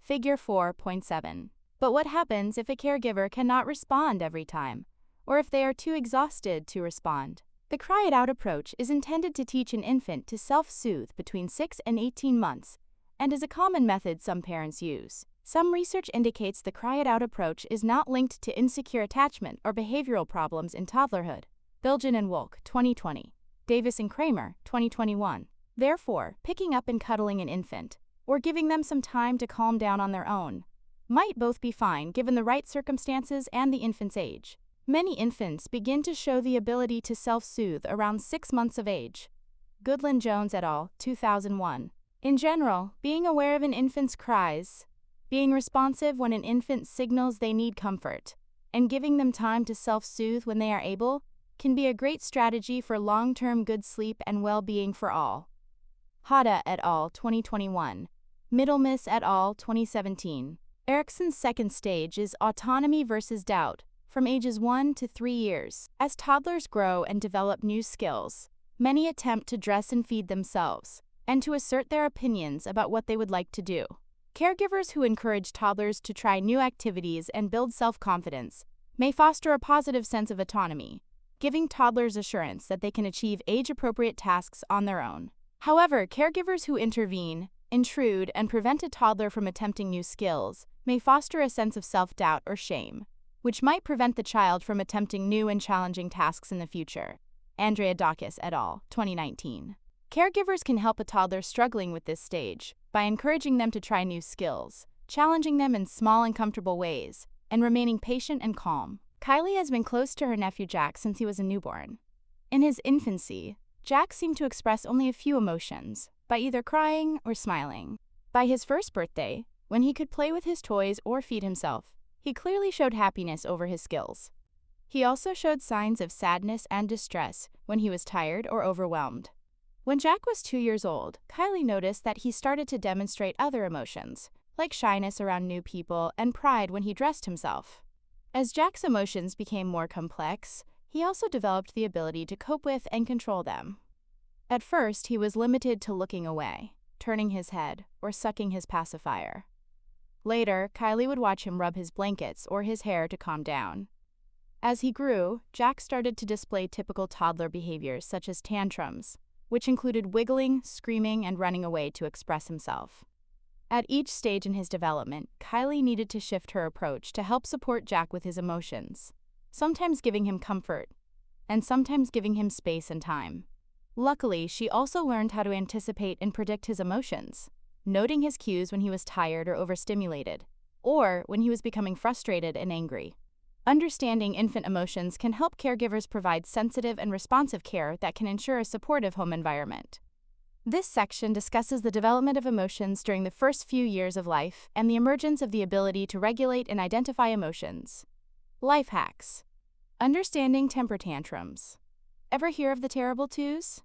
Figure 4.7. But what happens if a caregiver cannot respond every time, or if they are too exhausted to respond? The cry it out approach is intended to teach an infant to self-soothe between 6 and 18 months and is a common method some parents use. Some research indicates the cry it out approach is not linked to insecure attachment or behavioral problems in toddlerhood. Bilgen and Wolk, 2020. Davis and Kramer, 2021. Therefore, picking up and cuddling an infant, or giving them some time to calm down on their own, might both be fine given the right circumstances and the infant's age. Many infants begin to show the ability to self-soothe around 6 months of age. Goodland-Jones et al., 2001. In general, being aware of an infant's cries, being responsive when an infant signals they need comfort, and giving them time to self-soothe when they are able, can be a great strategy for long-term good sleep and well-being for all. Hada et al., 2021. Middlemiss et al., 2017. Erikson's second stage is autonomy versus doubt, from ages 1 to 3 years. As toddlers grow and develop new skills, many attempt to dress and feed themselves, and to assert their opinions about what they would like to do. Caregivers who encourage toddlers to try new activities and build self-confidence may foster a positive sense of autonomy, giving toddlers assurance that they can achieve age-appropriate tasks on their own. However, caregivers who intervene intrude, and prevent a toddler from attempting new skills may foster a sense of self-doubt or shame, which might prevent the child from attempting new and challenging tasks in the future. Andrea Dawkins et al., 2019. Caregivers can help a toddler struggling with this stage by encouraging them to try new skills, challenging them in small and comfortable ways, and remaining patient and calm. Kylie has been close to her nephew Jack since he was a newborn. In his infancy, Jack seemed to express only a few emotions, by either crying or smiling. By his first birthday, when he could play with his toys or feed himself, he clearly showed happiness over his skills. He also showed signs of sadness and distress when he was tired or overwhelmed. When Jack was 2 years old, Kylie noticed that he started to demonstrate other emotions, like shyness around new people and pride when he dressed himself. As Jack's emotions became more complex, he also developed the ability to cope with and control them. At first, he was limited to looking away, turning his head, or sucking his pacifier. Later, Kylie would watch him rub his blankets or his hair to calm down. As he grew, Jack started to display typical toddler behaviors such as tantrums, which included wiggling, screaming, and running away to express himself. At each stage in his development, Kylie needed to shift her approach to help support Jack with his emotions, sometimes giving him comfort, and sometimes giving him space and time. Luckily, she also learned how to anticipate and predict his emotions, noting his cues when he was tired or overstimulated, or when he was becoming frustrated and angry. Understanding infant emotions can help caregivers provide sensitive and responsive care that can ensure a supportive home environment. This section discusses the development of emotions during the first few years of life and the emergence of the ability to regulate and identify emotions. Life hacks. Understanding temper tantrums. Ever hear of the terrible twos?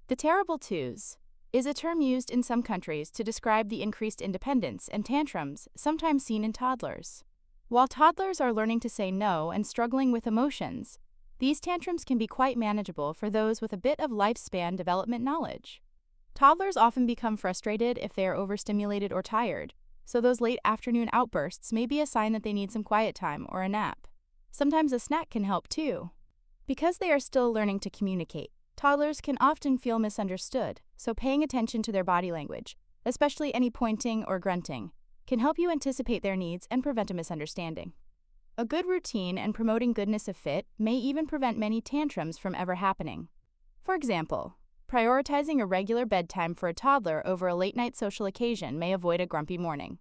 The terrible twos is a term used in some countries to describe the increased independence and tantrums sometimes seen in toddlers. While toddlers are learning to say no and struggling with emotions, these tantrums can be quite manageable for those with a bit of lifespan development knowledge. Toddlers often become frustrated if they are overstimulated or tired, so those late afternoon outbursts may be a sign that they need some quiet time or a nap. Sometimes a snack can help too. Because they are still learning to communicate, toddlers can often feel misunderstood, so paying attention to their body language, especially any pointing or grunting, can help you anticipate their needs and prevent a misunderstanding. A good routine and promoting goodness of fit may even prevent many tantrums from ever happening. For example, prioritizing a regular bedtime for a toddler over a late-night social occasion may avoid a grumpy morning.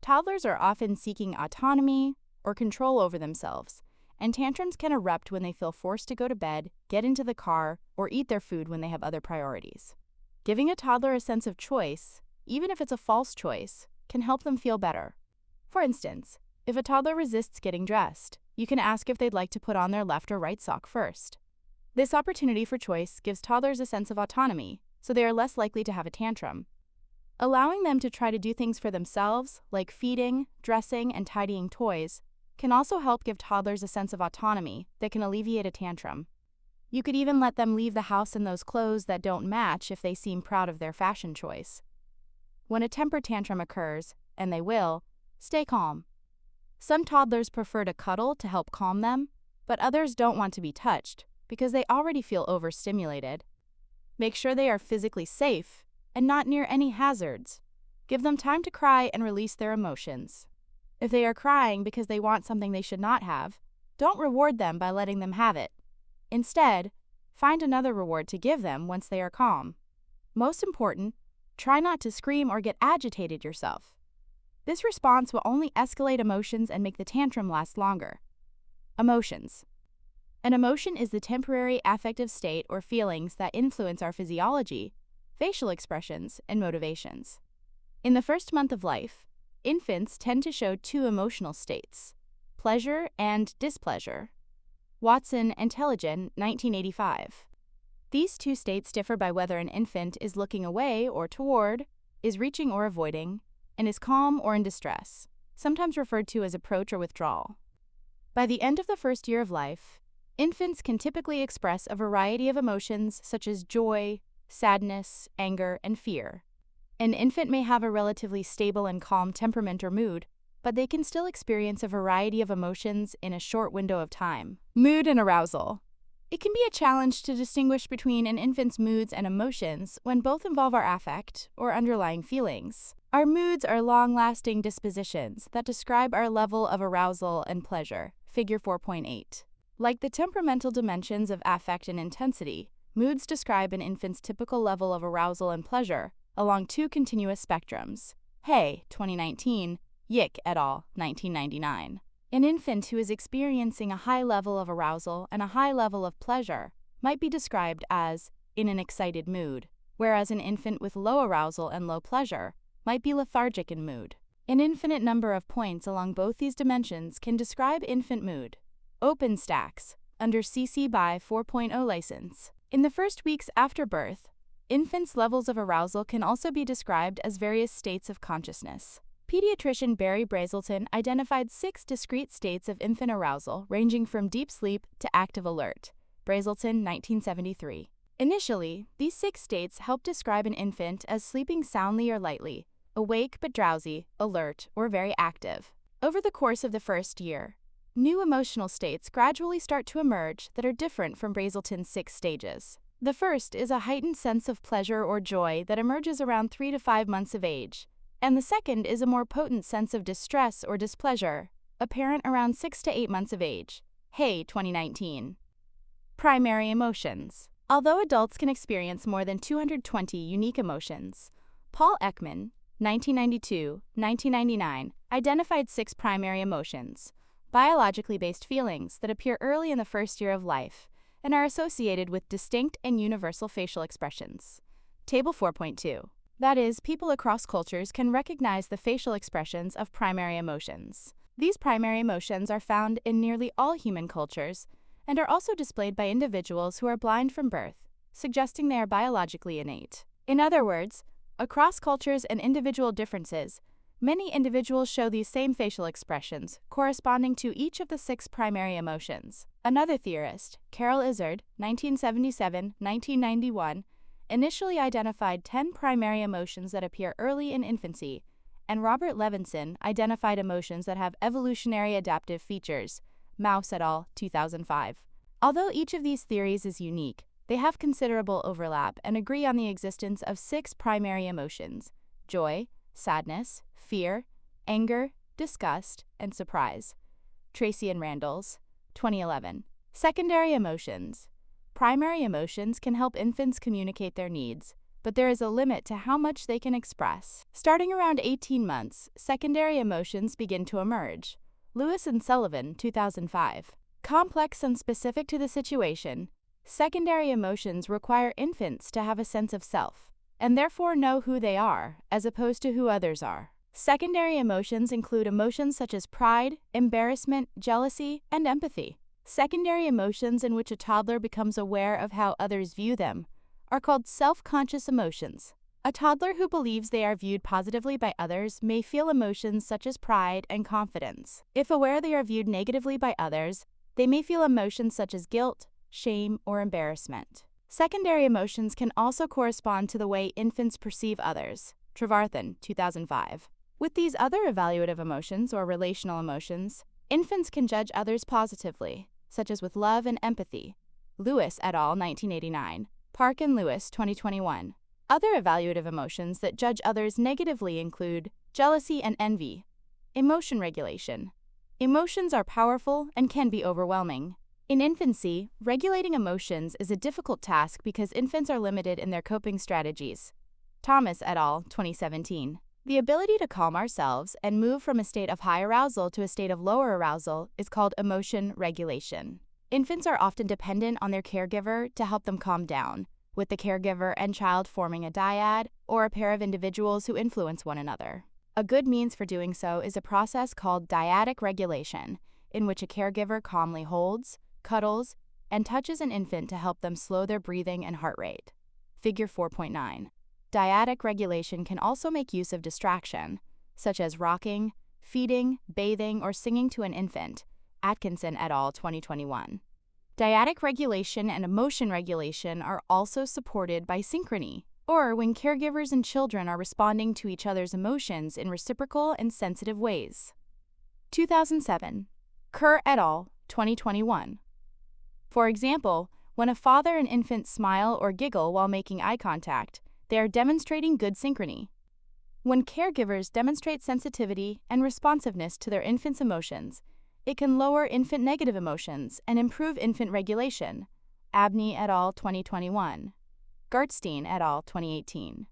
Toddlers are often seeking autonomy or control over themselves, and tantrums can erupt when they feel forced to go to bed, get into the car, or eat their food when they have other priorities. Giving a toddler a sense of choice, even if it's a false choice, can help them feel better. For instance, if a toddler resists getting dressed, you can ask if they'd like to put on their left or right sock first. This opportunity for choice gives toddlers a sense of autonomy, so they are less likely to have a tantrum. Allowing them to try to do things for themselves, like feeding, dressing, and tidying toys, can also help give toddlers a sense of autonomy that can alleviate a tantrum. You could even let them leave the house in those clothes that don't match if they seem proud of their fashion choice. When a temper tantrum occurs, and they will, stay calm. Some toddlers prefer to cuddle to help calm them, but others don't want to be touched because they already feel overstimulated. Make sure they are physically safe and not near any hazards. Give them time to cry and release their emotions. If they are crying because they want something they should not have, don't reward them by letting them have it. Instead, find another reward to give them once they are calm. Most important, try not to scream or get agitated yourself. This response will only escalate emotions and make the tantrum last longer. Emotions. An emotion is the temporary affective state or feelings that influence our physiology, facial expressions, and motivations. In the first month of life, infants tend to show two emotional states, pleasure and displeasure. Watson and Telegen, 1985. These two states differ by whether an infant is looking away or toward, is reaching or avoiding, and is calm or in distress, sometimes referred to as approach or withdrawal. By the end of the first year of life, infants can typically express a variety of emotions such as joy, sadness, anger, and fear. An infant may have a relatively stable and calm temperament or mood, but they can still experience a variety of emotions in a short window of time. Mood and arousal. It can be a challenge to distinguish between an infant's moods and emotions when both involve our affect or underlying feelings. Our moods are long-lasting dispositions that describe our level of arousal and pleasure, figure 4.8. Like the temperamental dimensions of affect and intensity, moods describe an infant's typical level of arousal and pleasure along two continuous spectrums. Hay, 2019, Yick et al., 1999. An infant who is experiencing a high level of arousal and a high level of pleasure might be described as in an excited mood, whereas an infant with low arousal and low pleasure might be lethargic in mood. An infinite number of points along both these dimensions can describe infant mood. OpenStax, under CC BY 4.0 license. In the first weeks after birth, infants' levels of arousal can also be described as various states of consciousness. Pediatrician Barry Brazelton identified 6 discrete states of infant arousal ranging from deep sleep to active alert. Brazelton, 1973. Initially, these 6 states help describe an infant as sleeping soundly or lightly, awake but drowsy, alert, or very active. Over the course of the first year, new emotional states gradually start to emerge that are different from Brazelton's 6 stages. The first is a heightened sense of pleasure or joy that emerges around 3 to 5 months of age, and the second is a more potent sense of distress or displeasure, apparent around 6 to 8 months of age. Hay, 2019. Primary emotions. Although adults can experience more than 220 unique emotions, Paul Ekman, 1992-1999, identified 6 primary emotions, biologically based feelings that appear early in the first year of life and are associated with distinct and universal facial expressions. Table 4.2. That is, people across cultures can recognize the facial expressions of primary emotions. These primary emotions are found in nearly all human cultures and are also displayed by individuals who are blind from birth, suggesting they are biologically innate. In other words, across cultures and individual differences, many individuals show these same facial expressions corresponding to each of the 6 primary emotions. Another theorist, Carol Izard, 1977-1991, initially identified 10 primary emotions that appear early in infancy, and Robert Levinson identified emotions that have evolutionary adaptive features, Mouse et al., 2005. Although each of these theories is unique, they have considerable overlap and agree on the existence of 6 primary emotions: joy, sadness, fear, anger, disgust, and surprise. Tracy and Randalls, 2011. Secondary emotions. Primary emotions can help infants communicate their needs, but there is a limit to how much they can express. Starting around 18 months, secondary emotions begin to emerge. Lewis and Sullivan, 2005. Complex and specific to the situation, secondary emotions require infants to have a sense of self, and therefore know who they are, as opposed to who others are. Secondary emotions include emotions such as pride, embarrassment, jealousy, and empathy. Secondary emotions in which a toddler becomes aware of how others view them are called self-conscious emotions. A toddler who believes they are viewed positively by others may feel emotions such as pride and confidence. If aware they are viewed negatively by others, they may feel emotions such as guilt, shame, or embarrassment. Secondary emotions can also correspond to the way infants perceive others. Trevarthen, 2005. With these other evaluative emotions or relational emotions, infants can judge others positively, such as with love and empathy. Lewis et al., 1989. Park and Lewis, 2021. Other evaluative emotions that judge others negatively include jealousy and envy. Emotion regulation. Emotions are powerful and can be overwhelming. In infancy, regulating emotions is a difficult task because infants are limited in their coping strategies. Thomas et al., 2017. The ability to calm ourselves and move from a state of high arousal to a state of lower arousal is called emotion regulation. Infants are often dependent on their caregiver to help them calm down, with the caregiver and child forming a dyad or a pair of individuals who influence one another. A good means for doing so is a process called dyadic regulation, in which a caregiver calmly holds, cuddles, and touches an infant to help them slow their breathing and heart rate. Figure 4.9. Dyadic regulation can also make use of distraction, such as rocking, feeding, bathing, or singing to an infant. Atkinson et al., 2021. Dyadic regulation and emotion regulation are also supported by synchrony, or when caregivers and children are responding to each other's emotions in reciprocal and sensitive ways. 2007. Kerr et al., 2021. For example, When a father and infant smile or giggle while making eye contact, they are demonstrating good synchrony. When caregivers demonstrate sensitivity and responsiveness to their infant's emotions, it can lower infant negative emotions and improve infant regulation. Abney et al. 2021. Gartstein et al. 2018.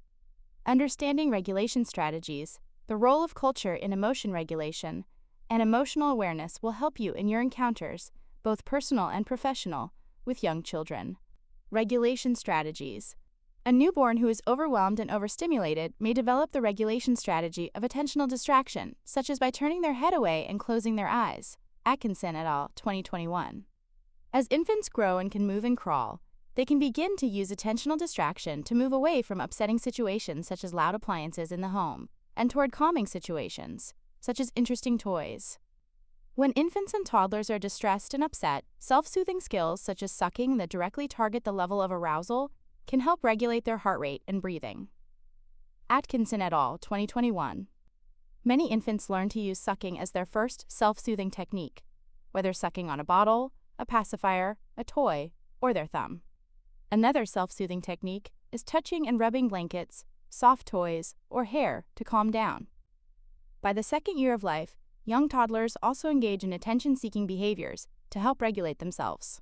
Understanding regulation strategies, the role of culture in emotion regulation, and emotional awareness will help you in your encounters, both personal and professional, with young children. Regulation strategies. A newborn who is overwhelmed and overstimulated may develop the regulation strategy of attentional distraction, such as by turning their head away and closing their eyes. Atkinson et al. 2021. As infants grow and can move and crawl, they can begin to use attentional distraction to move away from upsetting situations such as loud appliances in the home, and toward calming situations, such as interesting toys. When infants and toddlers are distressed and upset, self-soothing skills such as sucking that directly target the level of arousal can help regulate their heart rate and breathing. Atkinson et al. 2021. Many infants learn to use sucking as their first self-soothing technique, whether sucking on a bottle, a pacifier, a toy, or their thumb. Another self-soothing technique is touching and rubbing blankets, soft toys, or hair to calm down. By the second year of life, young toddlers also engage in attention-seeking behaviors to help regulate themselves.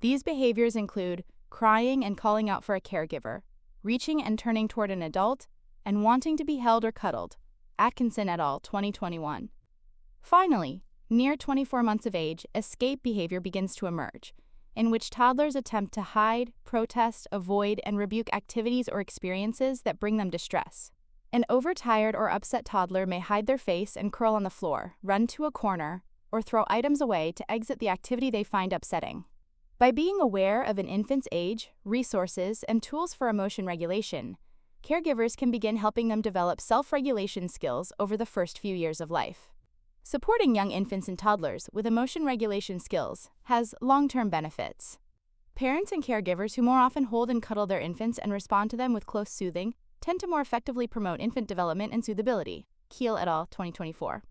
These behaviors include crying and calling out for a caregiver, reaching and turning toward an adult, and wanting to be held or cuddled. Atkinson et al. 2021. Finally, near 24 months of age, escape behavior begins to emerge, in which toddlers attempt to hide, protest, avoid, and rebuke activities or experiences that bring them distress. An overtired or upset toddler may hide their face and curl on the floor, run to a corner, or throw items away to exit the activity they find upsetting. By being aware of an infant's age, resources, and tools for emotion regulation, caregivers can begin helping them develop self-regulation skills over the first few years of life. Supporting young infants and toddlers with emotion regulation skills has long-term benefits. Parents and caregivers who more often hold and cuddle their infants and respond to them with close soothing tend to more effectively promote infant development and soothability. Keel et al. 2024.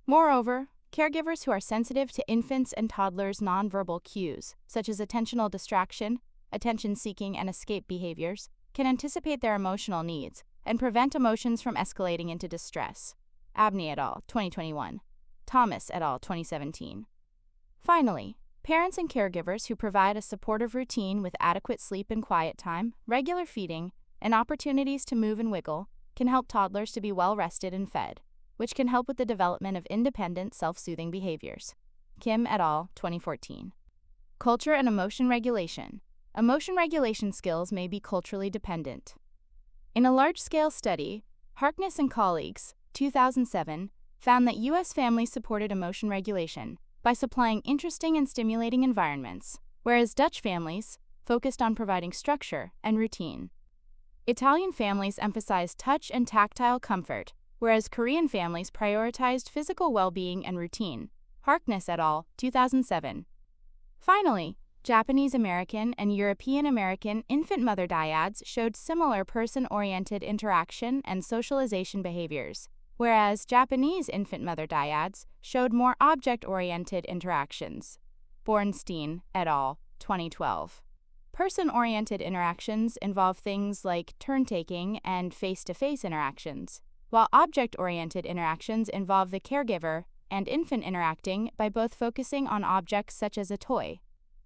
Moreover, caregivers who are sensitive to infants' and toddlers' nonverbal cues, such as attentional distraction, attention-seeking, and escape behaviors, can anticipate their emotional needs and prevent emotions from escalating into distress. Abney et al. 2021. Thomas et al. 2017. Finally, parents and caregivers who provide a supportive routine with adequate sleep and quiet time, regular feeding, and opportunities to move and wiggle can help toddlers to be well rested and fed, which can help with the development of independent, self-soothing behaviors. Kim et al. 2014. Culture and emotion regulation. Emotion regulation skills may be culturally dependent. In a large-scale study, Harkness and colleagues, 2007, found that U.S. families supported emotion regulation by supplying interesting and stimulating environments, whereas Dutch families focused on providing structure and routine. Italian families emphasized touch and tactile comfort, whereas Korean families prioritized physical well-being and routine. Harkness et al., 2007. Finally, Japanese American and European American infant mother dyads showed similar person-oriented interaction and socialization behaviors, whereas Japanese infant mother dyads showed more object-oriented interactions. Bornstein et al., 2012. Person-oriented interactions involve things like turn-taking and face-to-face interactions, while object-oriented interactions involve the caregiver and infant interacting by both focusing on objects such as a toy.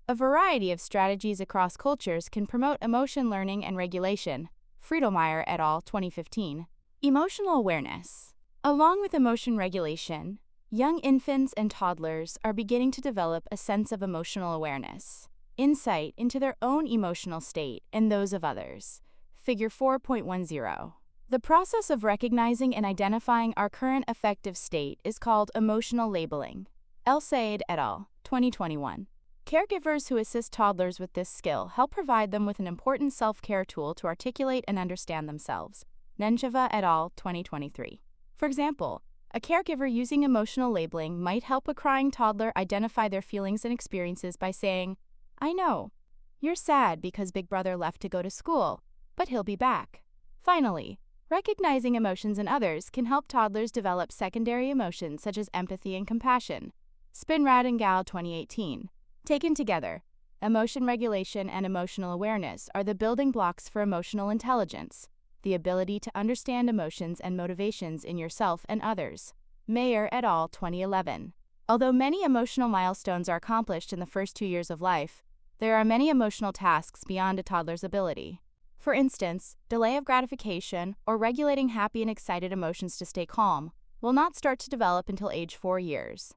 A variety of strategies across cultures can promote emotion learning and regulation. Friedelmeier et al. 2015. Emotional awareness. Along with emotion regulation, young infants and toddlers are beginning to develop a sense of emotional awareness, insight into their own emotional state and those of others. Figure 4.10. The process of recognizing and identifying our current affective state is called emotional labeling. El Sayed et al. 2021. Caregivers who assist toddlers with this skill help provide them with an important self-care tool to articulate and understand themselves. Nencheva et al. 2023. For example, a caregiver using emotional labeling might help a crying toddler identify their feelings and experiences by saying, "I know, you're sad because Big Brother left to go to school, but he'll be back." Finally, recognizing emotions in others can help toddlers develop secondary emotions such as empathy and compassion. Spinrad and Gal 2018. Taken together, Emotion regulation and emotional awareness are the building blocks for emotional intelligence, the ability to understand emotions and motivations in yourself and others. Mayer et al., 2011. Although many emotional milestones are accomplished in the first 2 years of life, there are many emotional tasks beyond a toddler's ability. For instance, delay of gratification or regulating happy and excited emotions to stay calm will not start to develop until age 4 years.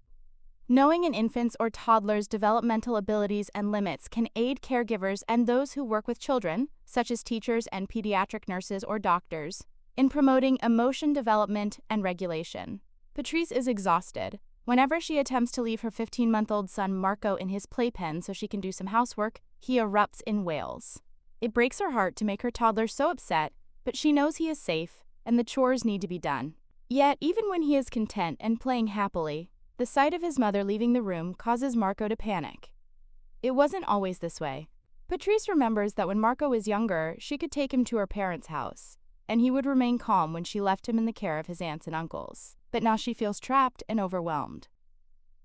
Knowing an infant's or toddler's developmental abilities and limits can aid caregivers and those who work with children, such as teachers and pediatric nurses or doctors, in promoting emotion development and regulation. Patrice is exhausted. Whenever she attempts to leave her 15-month-old son Marco in his playpen so she can do some housework, he erupts in wails. It breaks her heart to make her toddler so upset, but she knows he is safe and the chores need to be done. Yet, even when he is content and playing happily, the sight of his mother leaving the room causes Marco to panic. It wasn't always this way. Patrice remembers that when Marco was younger, she could take him to her parents' house, and he would remain calm when she left him in the care of his aunts and uncles. But now she feels trapped and overwhelmed.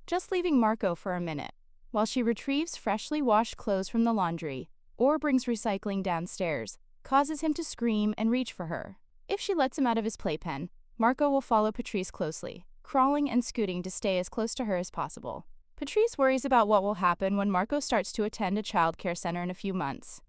Just leaving Marco for a minute, while she retrieves freshly washed clothes from the laundry or brings recycling downstairs, causes him to scream and reach for her. If she lets him out of his playpen, Marco will follow Patrice closely, crawling and scooting to stay as close to her as possible. Patrice worries about what will happen when Marco starts to attend a child care center in a few months.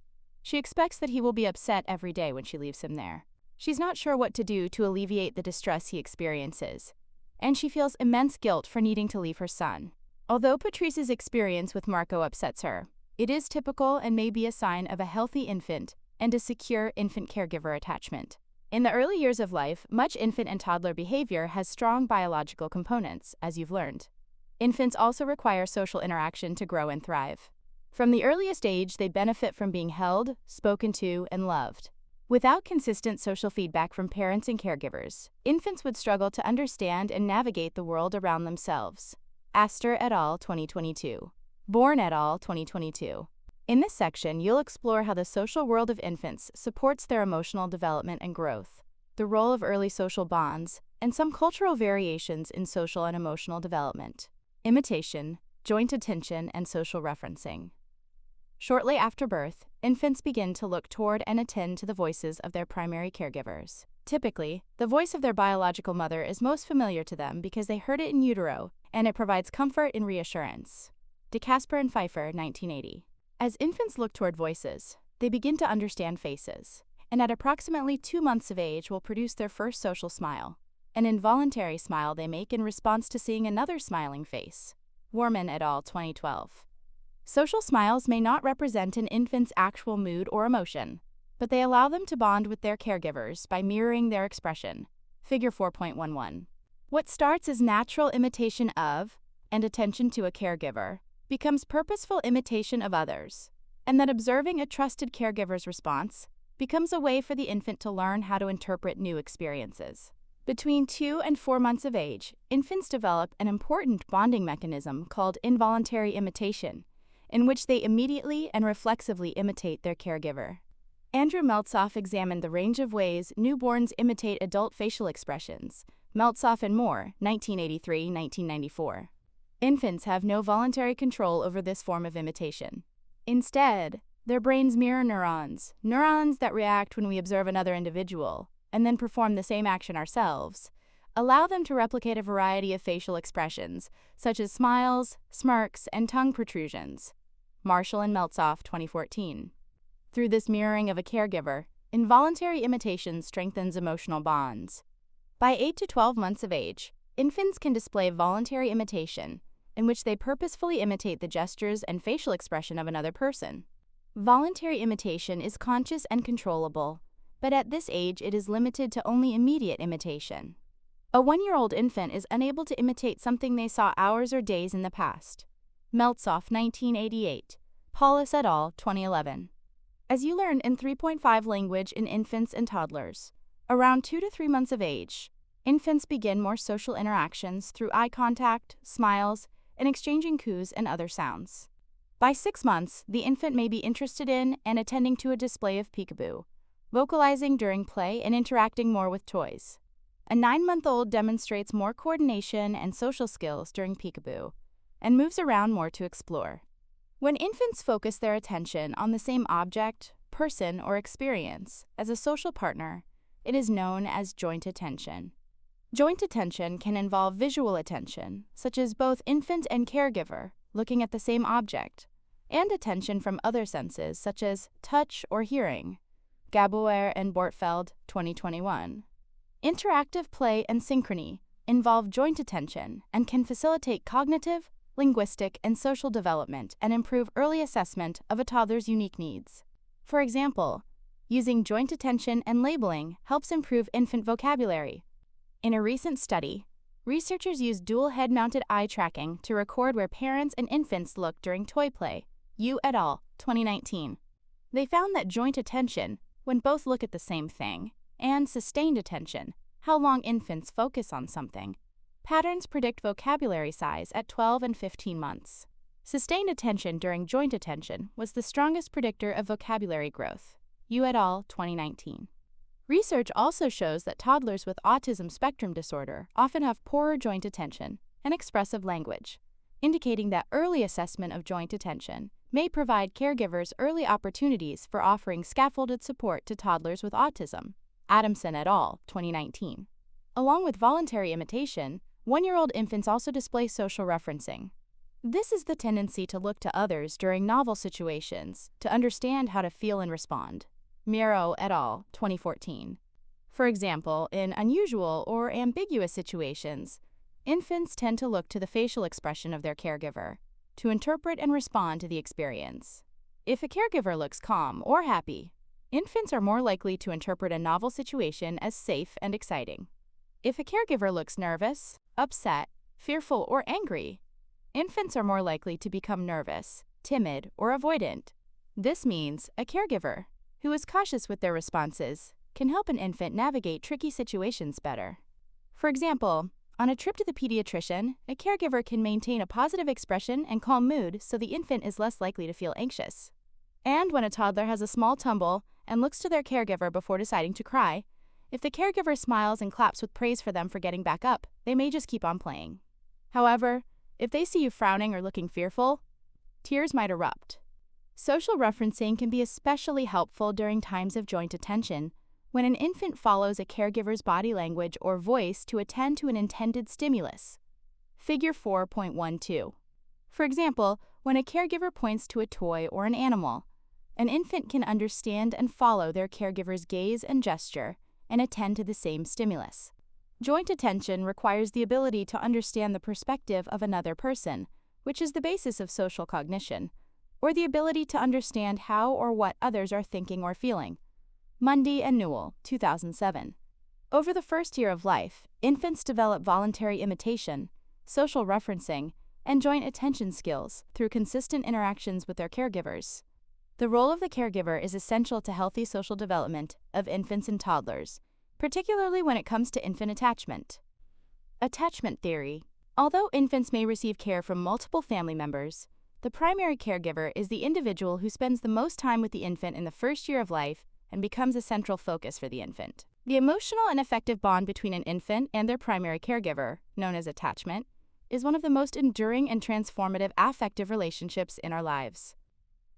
She expects that he will be upset every day when she leaves him there. She's not sure what to do to alleviate the distress he experiences, and she feels immense guilt for needing to leave her son. Although Patrice's experience with Marco upsets her, it is typical and may be a sign of a healthy infant and a secure infant caregiver attachment. In the early years of life, much infant and toddler behavior has strong biological components, as you've learned. Infants also require social interaction to grow and thrive. From the earliest age, they benefit from being held, spoken to, and loved. Without consistent social feedback from parents and caregivers, infants would struggle to understand and navigate the world around themselves. Astor et al., 2022. Bourne et al., 2022. In this section, you'll explore how the social world of infants supports their emotional development and growth, the role of early social bonds, and some cultural variations in social and emotional development. Imitation, joint attention, and social referencing. Shortly after birth, infants begin to look toward and attend to the voices of their primary caregivers. Typically, the voice of their biological mother is most familiar to them because they heard it in utero, and it provides comfort and reassurance. DeCasper and Pfeiffer, 1980. As infants look toward voices, they begin to understand faces, and at approximately 2 months of age will produce their first social smile, an involuntary smile they make in response to seeing another smiling face. Warman et al., 2012. Social smiles may not represent an infant's actual mood or emotion, but they allow them to bond with their caregivers by mirroring their expression. Figure 4.11. What starts as natural imitation of and attention to a caregiver becomes purposeful imitation of others, and that observing a trusted caregiver's response becomes a way for the infant to learn how to interpret new experiences. Between 2 and 4 months of age, infants develop an important bonding mechanism called involuntary imitation, in which they immediately and reflexively imitate their caregiver. Andrew Meltzoff examined the range of ways newborns imitate adult facial expressions. Meltzoff and Moore, 1983-1994. Infants have no voluntary control over this form of imitation. Instead, their brains mirror neurons that react when we observe another individual, and then perform the same action ourselves, allow them to replicate a variety of facial expressions, such as smiles, smirks, and tongue protrusions. Marshall and Meltzoff, 2014. Through this mirroring of a caregiver, involuntary imitation strengthens emotional bonds. By 8 to 12 months of age, infants can display voluntary imitation, in which they purposefully imitate the gestures and facial expression of another person. Voluntary imitation is conscious and controllable, but at this age it is limited to only immediate imitation. A 1-year-old infant is unable to imitate something they saw hours or days in the past. Meltzoff, 1988. Paulus et al., 2011. As you learned in 3.5 language in infants and toddlers, around 2 to 3 months of age, infants begin more social interactions through eye contact, smiles, and exchanging coos and other sounds. By 6 months, the infant may be interested in and attending to a display of peekaboo, vocalizing during play and interacting more with toys. A 9-month-old demonstrates more coordination and social skills during peekaboo, and moves around more to explore. When infants focus their attention on the same object, person, or experience as a social partner, it is known as joint attention. Joint attention can involve visual attention, such as both infant and caregiver looking at the same object, and attention from other senses, such as touch or hearing. Gabouer and Bortfeld, 2021. Interactive play and synchrony involve joint attention and can facilitate cognitive, linguistic, and social development and improve early assessment of a toddler's unique needs. For example, using joint attention and labeling helps improve infant vocabulary. In a recent study, researchers used dual head-mounted eye tracking to record where parents and infants look during toy play. Yu et al., 2019. They found that joint attention, when both look at the same thing, and sustained attention, how long infants focus on something, patterns predict vocabulary size at 12 and 15 months. Sustained attention during joint attention was the strongest predictor of vocabulary growth. Yu et al., 2019. Research also shows that toddlers with autism spectrum disorder often have poorer joint attention and expressive language, indicating that early assessment of joint attention may provide caregivers early opportunities for offering scaffolded support to toddlers with autism. Adamson et al., 2019. Along with voluntary imitation, 1-year-old infants also display social referencing. This is the tendency to look to others during novel situations to understand how to feel and respond. Miro et al., 2014. For example, in unusual or ambiguous situations, infants tend to look to the facial expression of their caregiver to interpret and respond to the experience. If a caregiver looks calm or happy, infants are more likely to interpret a novel situation as safe and exciting. If a caregiver looks nervous, upset, fearful, or angry, infants are more likely to become nervous, timid, or avoidant. This means a caregiver who is cautious with their responses can help an infant navigate tricky situations better. For example, on a trip to the pediatrician, a caregiver can maintain a positive expression and calm mood so the infant is less likely to feel anxious. And when a toddler has a small tumble and looks to their caregiver before deciding to cry, if the caregiver smiles and claps with praise for them for getting back up, they may just keep on playing. However, if they see you frowning or looking fearful, tears might erupt. Social referencing can be especially helpful during times of joint attention, when an infant follows a caregiver's body language or voice to attend to an intended stimulus. Figure 4.12. For example, when a caregiver points to a toy or an animal, an infant can understand and follow their caregiver's gaze and gesture and attend to the same stimulus. Joint attention requires the ability to understand the perspective of another person, which is the basis of social cognition, or the ability to understand how or what others are thinking or feeling. Mundy and Newell, 2007. Over the first year of life, infants develop voluntary imitation, social referencing, and joint attention skills through consistent interactions with their caregivers. The role of the caregiver is essential to healthy social development of infants and toddlers, particularly when it comes to infant attachment. Attachment theory. Although infants may receive care from multiple family members, the primary caregiver is the individual who spends the most time with the infant in the first year of life and becomes a central focus for the infant. The emotional and affective bond between an infant and their primary caregiver, known as attachment, is one of the most enduring and transformative affective relationships in our lives.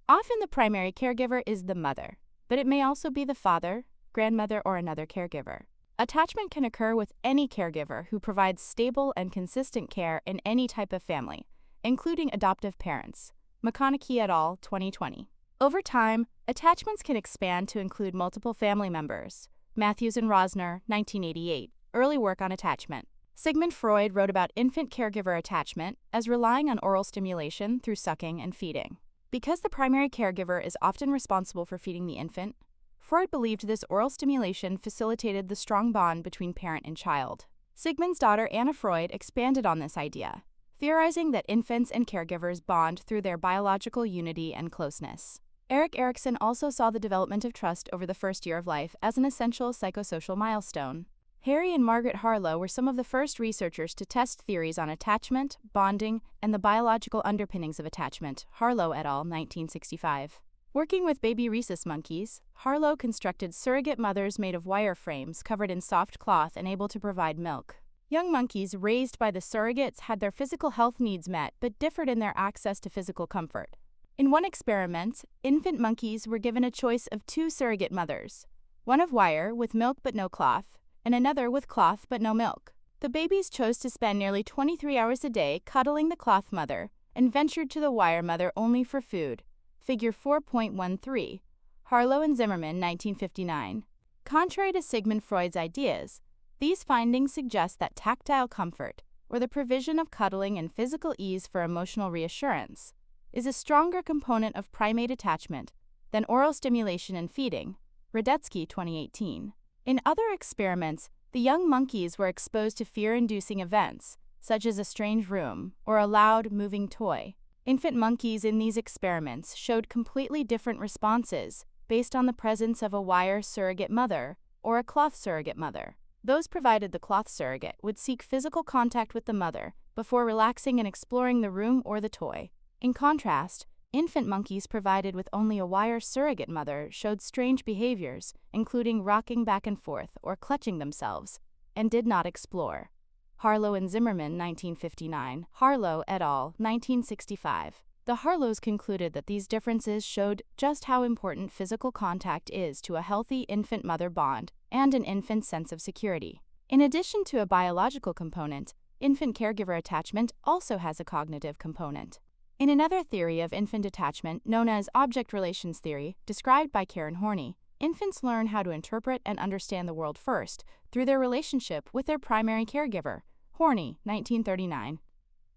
Often the primary caregiver is the mother, but it may also be the father, grandmother, or another caregiver. Attachment can occur with any caregiver who provides stable and consistent care in any type of family, including adoptive parents. McConaughey et al., 2020. Over time, attachments can expand to include multiple family members. Matthews and Rosner, 1988. Early work on attachment. Sigmund Freud wrote about infant caregiver attachment as relying on oral stimulation through sucking and feeding. Because the primary caregiver is often responsible for feeding the infant, Freud believed this oral stimulation facilitated the strong bond between parent and child. Sigmund's daughter Anna Freud expanded on this idea, theorizing that infants and caregivers bond through their biological unity and closeness. Erik Erikson also saw the development of trust over the first year of life as an essential psychosocial milestone. Harry and Margaret Harlow were some of the first researchers to test theories on attachment, bonding, and the biological underpinnings of attachment. Harlow et al., 1965. Working with baby rhesus monkeys, Harlow constructed surrogate mothers made of wire frames covered in soft cloth and able to provide milk. Young monkeys raised by the surrogates had their physical health needs met but differed in their access to physical comfort. In one experiment, infant monkeys were given a choice of two surrogate mothers, one of wire with milk but no cloth, and another with cloth but no milk. The babies chose to spend nearly 23 hours a day cuddling the cloth mother and ventured to the wire mother only for food. Figure 4.13. Harlow and Zimmerman, 1959. Contrary to Sigmund Freud's ideas, these findings suggest that tactile comfort, or the provision of cuddling and physical ease for emotional reassurance, is a stronger component of primate attachment than oral stimulation and feeding. Radetzky, 2018. In other experiments, the young monkeys were exposed to fear-inducing events, such as a strange room or a loud, moving toy. Infant monkeys in these experiments showed completely different responses based on the presence of a wire surrogate mother or a cloth surrogate mother. Those provided the cloth surrogate would seek physical contact with the mother before relaxing and exploring the room or the toy. In contrast, infant monkeys provided with only a wire surrogate mother showed strange behaviors, including rocking back and forth or clutching themselves, and did not explore. Harlow and Zimmerman, 1959. Harlow et al., 1965. The Harlows concluded that these differences showed just how important physical contact is to a healthy infant-mother bond and an infant's sense of security. In addition to a biological component, infant caregiver attachment also has a cognitive component. In another theory of infant attachment, known as object relations theory, described by Karen Horney, infants learn how to interpret and understand the world first through their relationship with their primary caregiver. Horney, 1939.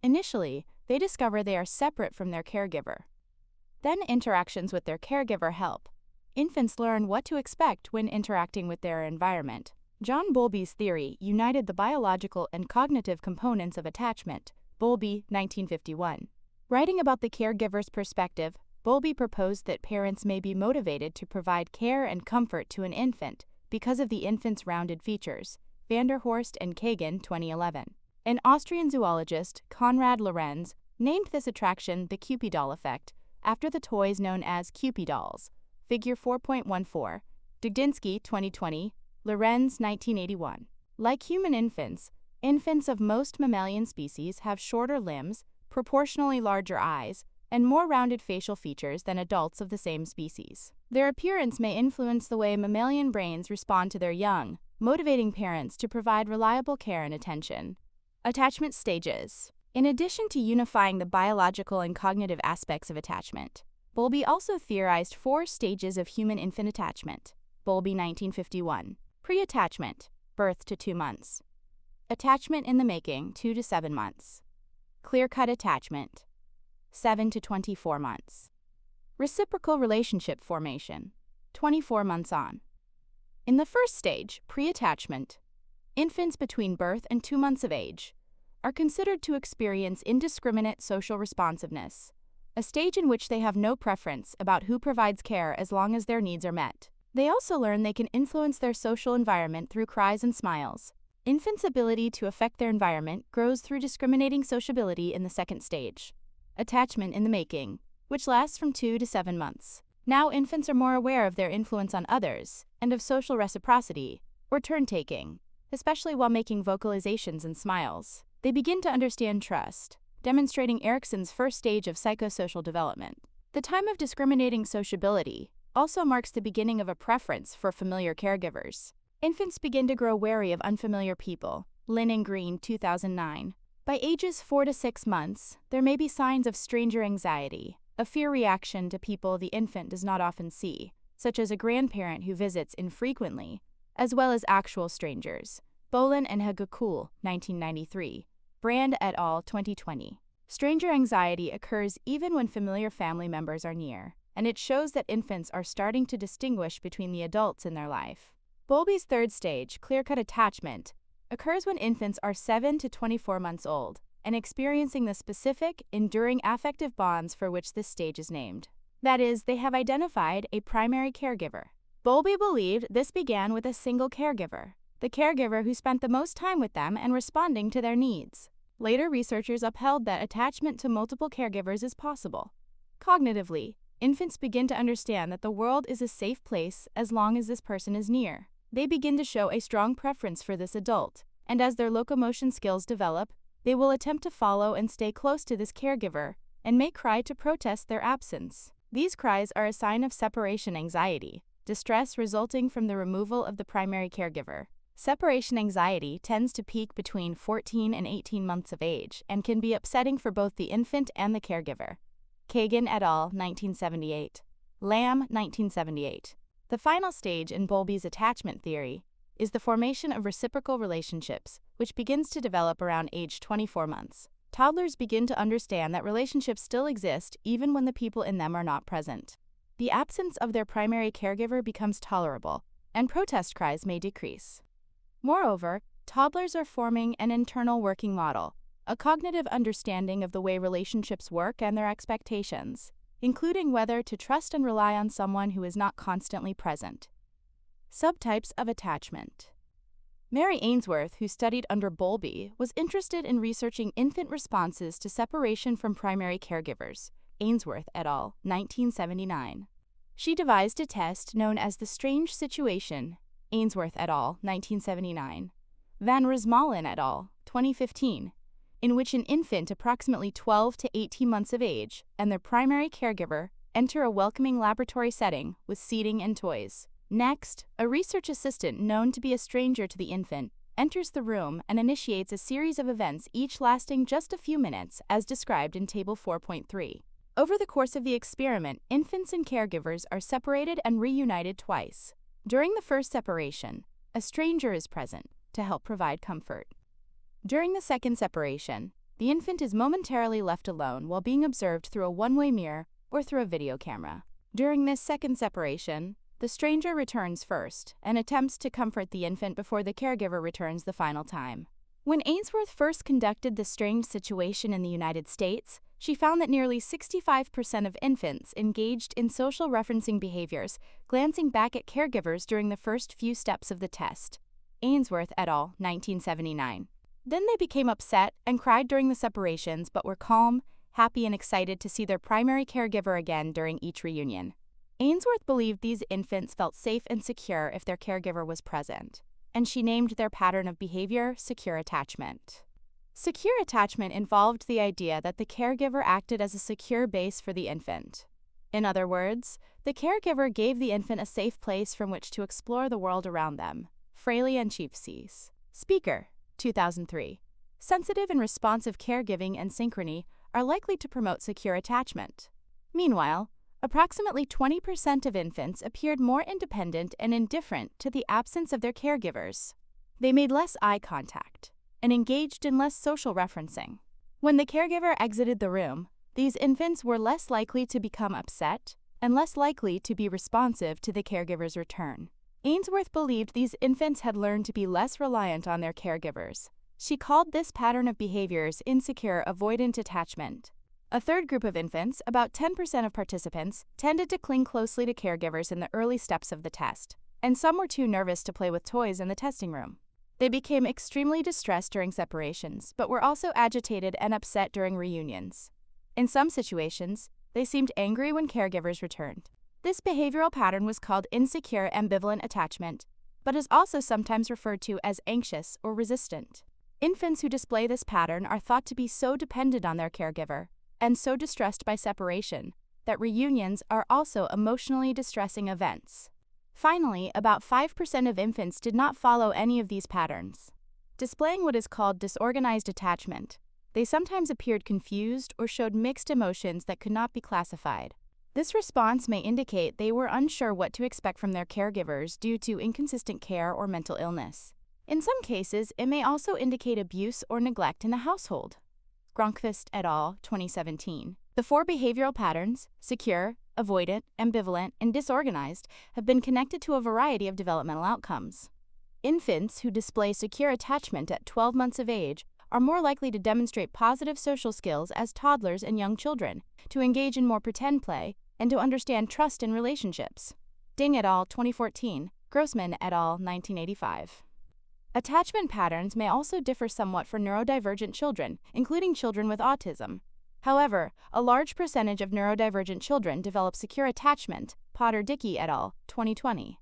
Initially, they discover they are separate from their caregiver. Then interactions with their caregiver help. Infants learn what to expect when interacting with their environment. John Bowlby's theory united the biological and cognitive components of attachment. Bowlby, 1951. Writing about the caregiver's perspective, Bowlby proposed that parents may be motivated to provide care and comfort to an infant because of the infant's rounded features. Vanderhorst and Kagan, 2011. An Austrian zoologist, Konrad Lorenz, named this attraction the Kewpie doll effect after the toys known as Kewpie dolls. Figure 4.14. Dudinsky, 2020. Lorenz, 1981. Like human infants, infants of most mammalian species have shorter limbs, proportionally larger eyes, and more rounded facial features than adults of the same species. Their appearance may influence the way mammalian brains respond to their young, motivating parents to provide reliable care and attention. Attachment stages. In addition to unifying the biological and cognitive aspects of attachment, Bowlby also theorized 4 stages of human-infant attachment. Bowlby, 1951. Pre-attachment, birth to 2 months. Attachment in the making, 2 to 7 months. Clear-cut attachment, 7 to 24 months. Reciprocal relationship formation, 24 months on. In the first stage, pre-attachment, infants between birth and 2 months of age are considered to experience indiscriminate social responsiveness, a stage in which they have no preference about who provides care as long as their needs are met. They also learn they can influence their social environment through cries and smiles. Infants' ability to affect their environment grows through discriminating sociability in the second stage, attachment in the making, which lasts from 2 to 7 months. Now infants are more aware of their influence on others and of social reciprocity, or turn-taking, especially while making vocalizations and smiles. They begin to understand trust, demonstrating Erikson's first stage of psychosocial development. The time of discriminating sociability also marks the beginning of a preference for familiar caregivers. Infants begin to grow wary of unfamiliar people. Lynn and Green, 2009. By ages 4 to 6 months, there may be signs of stranger anxiety, a fear reaction to people the infant does not often see, such as a grandparent who visits infrequently, as well as actual strangers. Bolin and Hagakul, 1993. Brand et al., 2020. Stranger anxiety occurs even when familiar family members are near, and it shows that infants are starting to distinguish between the adults in their life. Bowlby's third stage, clear-cut attachment, occurs when infants are 7 to 24 months old and experiencing the specific, enduring affective bonds for which this stage is named. That is, they have identified a primary caregiver. Bowlby believed this began with a single caregiver, the caregiver who spent the most time with them and responding to their needs. Later researchers upheld that attachment to multiple caregivers is possible. Cognitively, infants begin to understand that the world is a safe place as long as this person is near. They begin to show a strong preference for this adult, and as their locomotion skills develop, they will attempt to follow and stay close to this caregiver and may cry to protest their absence. These cries are a sign of separation anxiety, distress resulting from the removal of the primary caregiver. Separation anxiety tends to peak between 14 and 18 months of age and can be upsetting for both the infant and the caregiver. Kagan et al., 1978. Lamb, 1978. The final stage in Bowlby's attachment theory is the formation of reciprocal relationships, which begins to develop around age 24 months. Toddlers begin to understand that relationships still exist even when the people in them are not present. The absence of their primary caregiver becomes tolerable, and protest cries may decrease. Moreover, toddlers are forming an internal working model, a cognitive understanding of the way relationships work and their expectations, including whether to trust and rely on someone who is not constantly present. Subtypes of attachment. Mary Ainsworth, who studied under Bowlby, was interested in researching infant responses to separation from primary caregivers. Ainsworth et al., 1979. She devised a test known as the strange situation. Ainsworth et al., 1979. Van Rosmalen et al., 2015, in which an infant approximately 12 to 18 months of age and their primary caregiver enter a welcoming laboratory setting with seating and toys. Next, a research assistant known to be a stranger to the infant enters the room and initiates a series of events, each lasting just a few minutes, as described in Table 4.3. Over the course of the experiment, infants and caregivers are separated and reunited twice. During the first separation, a stranger is present to help provide comfort. During the second separation, the infant is momentarily left alone while being observed through a one-way mirror or through a video camera. During this second separation, the stranger returns first and attempts to comfort the infant before the caregiver returns the final time. When Ainsworth first conducted the strange situation in the United States, she found that nearly 65% of infants engaged in social referencing behaviors, glancing back at caregivers during the first few steps of the test. Ainsworth et al., 1979. Then they became upset and cried during the separations, but were calm, happy, and excited to see their primary caregiver again during each reunion. Ainsworth believed these infants felt safe and secure if their caregiver was present, and she named their pattern of behavior secure attachment. Secure attachment involved the idea that the caregiver acted as a secure base for the infant. In other words, the caregiver gave the infant a safe place from which to explore the world around them. Fraley and Chiefses. Speaker, 2003. Sensitive and responsive caregiving and synchrony are likely to promote secure attachment. Meanwhile, approximately 20% of infants appeared more independent and indifferent to the absence of their caregivers. They made less eye contact and engaged in less social referencing. When the caregiver exited the room, these infants were less likely to become upset and less likely to be responsive to the caregiver's return. Ainsworth believed these infants had learned to be less reliant on their caregivers. She called this pattern of behaviors insecure avoidant attachment. A third group of infants, about 10% of participants, tended to cling closely to caregivers in the early steps of the test, and some were too nervous to play with toys in the testing room. They became extremely distressed during separations, but were also agitated and upset during reunions. In some situations, they seemed angry when caregivers returned. This behavioral pattern was called insecure ambivalent attachment, but is also sometimes referred to as anxious or resistant. Infants who display this pattern are thought to be so dependent on their caregiver and so distressed by separation that reunions are also emotionally distressing events. Finally, about 5% of infants did not follow any of these patterns. Displaying what is called disorganized attachment, they sometimes appeared confused or showed mixed emotions that could not be classified. This response may indicate they were unsure what to expect from their caregivers due to inconsistent care or mental illness. In some cases, it may also indicate abuse or neglect in the household. Gronqvist et al., 2017. The four behavioral patterns, secure, avoidant, ambivalent, and disorganized, have been connected to a variety of developmental outcomes. Infants who display secure attachment at 12 months of age are more likely to demonstrate positive social skills as toddlers and young children, to engage in more pretend play, and to understand trust in relationships. Ding et al., 2014, Grossman et al., 1985. Attachment patterns may also differ somewhat for neurodivergent children, including children with autism. However, a large percentage of neurodivergent children develop secure attachment, Potter-Dickey et al., 2020.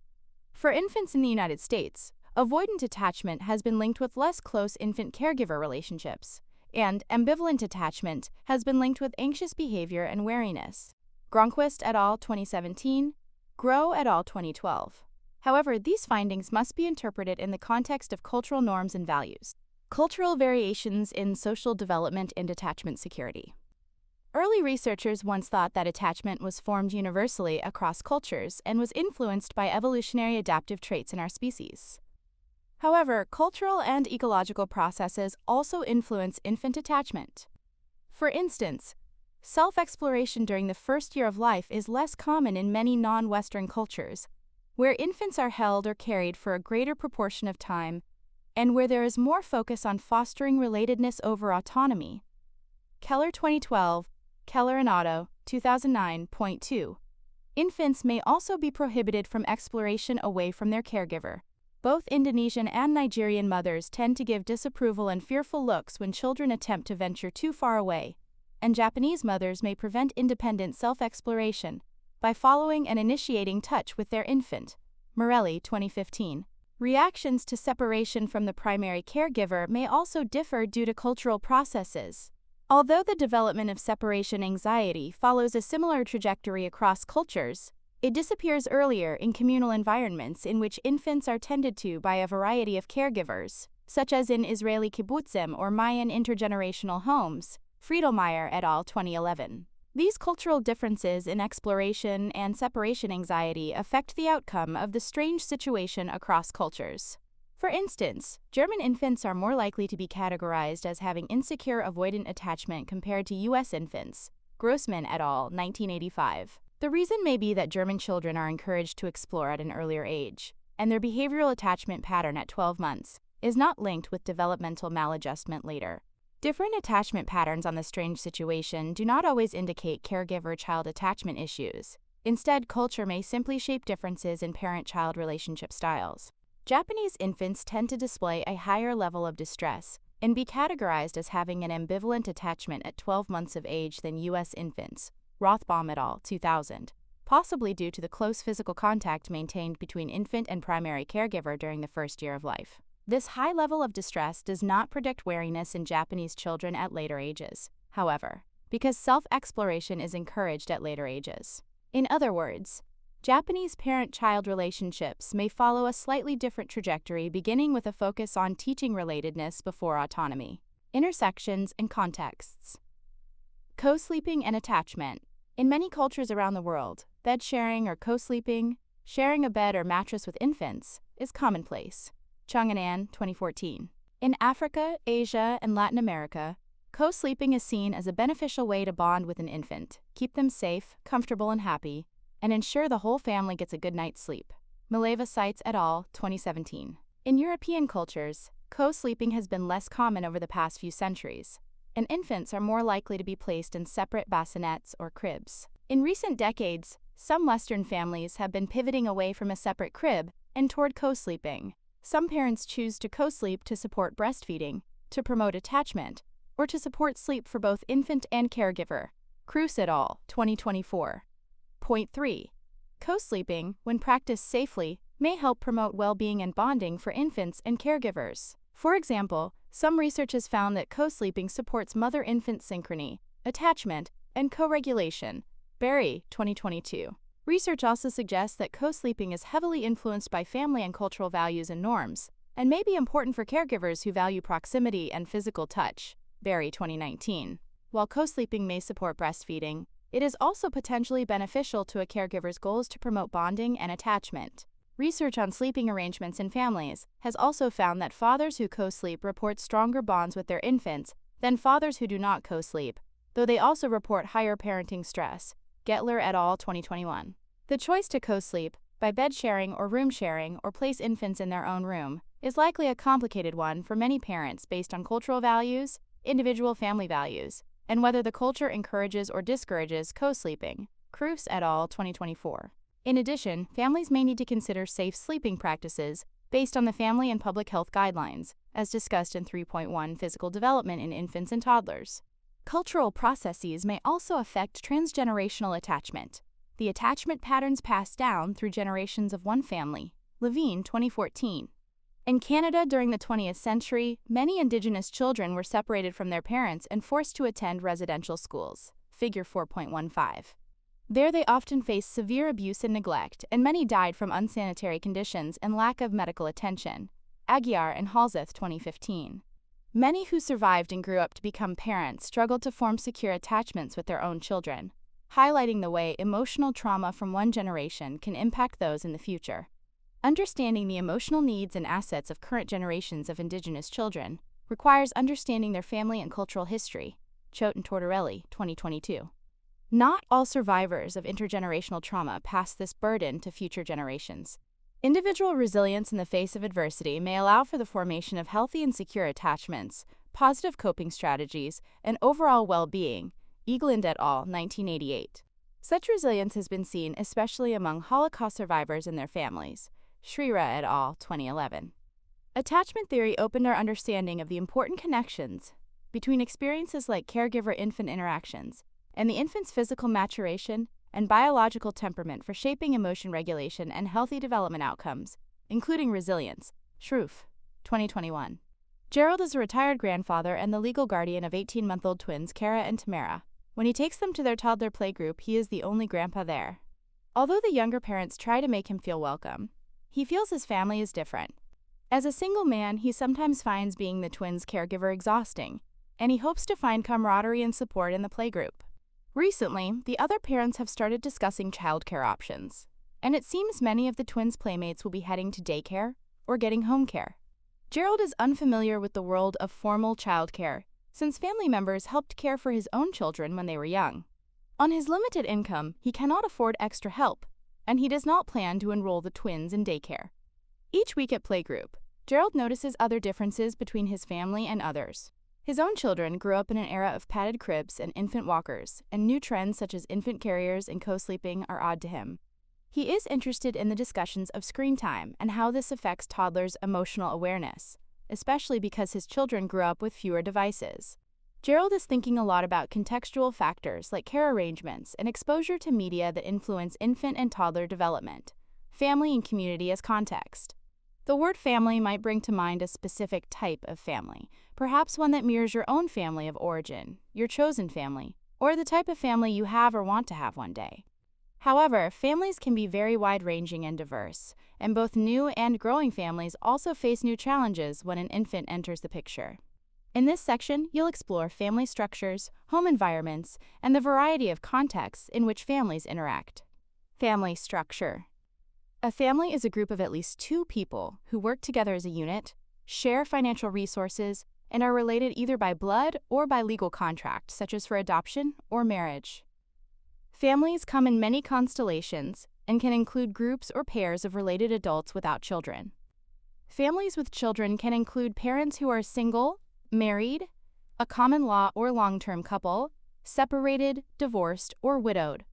For infants in the United States, avoidant attachment has been linked with less close infant-caregiver relationships. and ambivalent attachment has been linked with anxious behavior and wariness. Gronquist et al. 2017, Groh et al. 2012. However, these findings must be interpreted in the context of cultural norms and values. Cultural variations in social development and attachment security. Early researchers once thought that attachment was formed universally across cultures and was influenced by evolutionary adaptive traits in our species. However, cultural and ecological processes also influence infant attachment. For instance, self-exploration during the first year of life is less common in many non-Western cultures, where infants are held or carried for a greater proportion of time, and where there is more focus on fostering relatedness over autonomy. Keller 2012, Keller and Otto, 2009.2. Infants may also be prohibited from exploration away from their caregiver. Both Indonesian and Nigerian mothers tend to give disapproval and fearful looks when children attempt to venture too far away, and Japanese mothers may prevent independent self-exploration by following and initiating touch with their infant. Morelli, 2015. Reactions to separation from the primary caregiver may also differ due to cultural processes. Although the development of separation anxiety follows a similar trajectory across cultures, it disappears earlier in communal environments in which infants are tended to by a variety of caregivers, such as in Israeli kibbutzim or Mayan intergenerational homes. Friedelmeier et al. 2011. These cultural differences in exploration and separation anxiety affect the outcome of the strange situation across cultures. For instance, German infants are more likely to be categorized as having insecure avoidant attachment compared to U.S. infants. Grossman et al. 1985. The reason may be that German children are encouraged to explore at an earlier age, and their behavioral attachment pattern at 12 months is not linked with developmental maladjustment later. Different attachment patterns on the strange situation do not always indicate caregiver-child attachment issues. Instead, culture may simply shape differences in parent-child relationship styles. Japanese infants tend to display a higher level of distress and be categorized as having an ambivalent attachment at 12 months of age than U.S. infants. Rothbaum et al. 2000. Possibly due to the close physical contact maintained between infant and primary caregiver during the first year of life. This high level of distress does not predict wariness in Japanese children at later ages, however, because self-exploration is encouraged at later ages. In other words, Japanese parent-child relationships may follow a slightly different trajectory, beginning with a focus on teaching relatedness before autonomy. Intersections and contexts. Co-sleeping and attachment. In many cultures around the world, bed sharing or co-sleeping, sharing a bed or mattress with infants, is commonplace. Chung and Ann, 2014. In Africa, Asia, and Latin America, co-sleeping is seen as a beneficial way to bond with an infant, keep them safe, comfortable, and happy, and ensure the whole family gets a good night's sleep. Mileva Seitz et al., 2017. In European cultures, co-sleeping has been less common over the past few centuries, and infants are more likely to be placed in separate bassinets or cribs. In recent decades, some Western families have been pivoting away from a separate crib and toward co-sleeping. Some parents choose to co-sleep to support breastfeeding, to promote attachment, or to support sleep for both infant and caregiver. Cruz et al., 2024. Point 3. Co-sleeping, when practiced safely, may help promote well-being and bonding for infants and caregivers. For example, some research has found that co-sleeping supports mother-infant synchrony, attachment, and co-regulation. Berry, 2022. Research also suggests that co-sleeping is heavily influenced by family and cultural values and norms, and may be important for caregivers who value proximity and physical touch. Berry, 2019. While co-sleeping may support breastfeeding, it is also potentially beneficial to a caregiver's goals to promote bonding and attachment. Research on sleeping arrangements in families has also found that fathers who co-sleep report stronger bonds with their infants than fathers who do not co-sleep, though they also report higher parenting stress. Gettler et al. 2021. The choice to co-sleep, by bed sharing or room sharing or place infants in their own room, is likely a complicated one for many parents based on cultural values, individual family values, and whether the culture encourages or discourages co-sleeping. Cruz et al. 2024. In addition, families may need to consider safe sleeping practices based on the family and public health guidelines, as discussed in 3.1 Physical Development in Infants and Toddlers. Cultural processes may also affect transgenerational attachment. The attachment patterns passed down through generations of one family. Levine, 2014. In Canada during the 20th century, many Indigenous children were separated from their parents and forced to attend residential schools. Figure 4.15. There they often faced severe abuse and neglect, and many died from unsanitary conditions and lack of medical attention. Aguiar and Halseth, 2015. Many who survived and grew up to become parents struggled to form secure attachments with their own children, highlighting the way emotional trauma from one generation can impact those in the future. Understanding the emotional needs and assets of current generations of Indigenous children requires understanding their family and cultural history. Choate and Tortorelli, 2022. Not all survivors of intergenerational trauma pass this burden to future generations. Individual resilience in the face of adversity may allow for the formation of healthy and secure attachments, positive coping strategies, and overall well-being. Egeland et al., 1988. Such resilience has been seen especially among Holocaust survivors and their families. Shrira et al., 2011. Attachment theory opened our understanding of the important connections between experiences like caregiver-infant interactions and the infant's physical maturation and biological temperament for shaping emotion regulation and healthy development outcomes, including resilience. Shroof, 2021. Gerald is a retired grandfather and the legal guardian of 18-month-old twins Kara and Tamara. When he takes them to their toddler playgroup, he is the only grandpa there. Although the younger parents try to make him feel welcome, he feels his family is different. As a single man, he sometimes finds being the twins' caregiver exhausting, and he hopes to find camaraderie and support in the playgroup. Recently, the other parents have started discussing childcare options, and it seems many of the twins' playmates will be heading to daycare or getting home care. Gerald is unfamiliar with the world of formal childcare, since family members helped care for his own children when they were young. On his limited income, he cannot afford extra help, and he does not plan to enroll the twins in daycare. Each week at playgroup, Gerald notices other differences between his family and others. His own children grew up in an era of padded cribs and infant walkers, and new trends such as infant carriers and co-sleeping are odd to him. He is interested in the discussions of screen time and how this affects toddlers' emotional awareness, especially because his children grew up with fewer devices. Gerald is thinking a lot about contextual factors like care arrangements and exposure to media that influence infant and toddler development, family and community as context. The word family might bring to mind a specific type of family, perhaps one that mirrors your own family of origin, your chosen family, or the type of family you have or want to have one day. However, families can be very wide-ranging and diverse, and both new and growing families also face new challenges when an infant enters the picture. In this section, you'll explore family structures, home environments, and the variety of contexts in which families interact. Family structure. A family is a group of at least two people who work together as a unit, share financial resources, and are related either by blood or by legal contract, such as for adoption or marriage. Families come in many constellations and can include groups or pairs of related adults without children. Families with children can include parents who are single, married, a common law or long-term couple, separated, divorced, or widowed.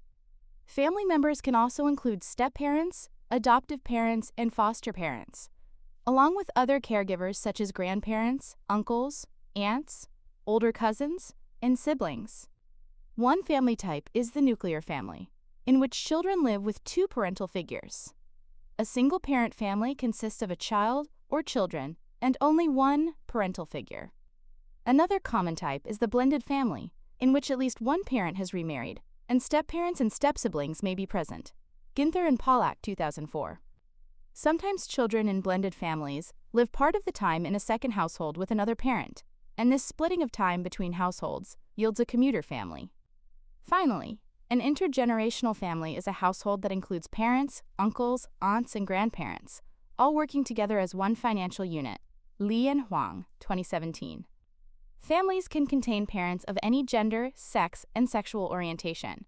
Family members can also include step-parents, adoptive parents, and foster parents, along with other caregivers such as grandparents, uncles, aunts, older cousins, and siblings. One family type is the nuclear family, in which children live with two parental figures. A single-parent family consists of a child or children and only one parental figure. Another common type is the blended family, in which at least one parent has remarried, and step-parents and step-siblings may be present. Ginther and Pollack, 2004. Sometimes children in blended families live part of the time in a second household with another parent, and this splitting of time between households yields a commuter family. Finally, an intergenerational family is a household that includes parents, uncles, aunts, and grandparents, all working together as one financial unit. Li and Huang, 2017. Families can contain parents of any gender, sex, and sexual orientation.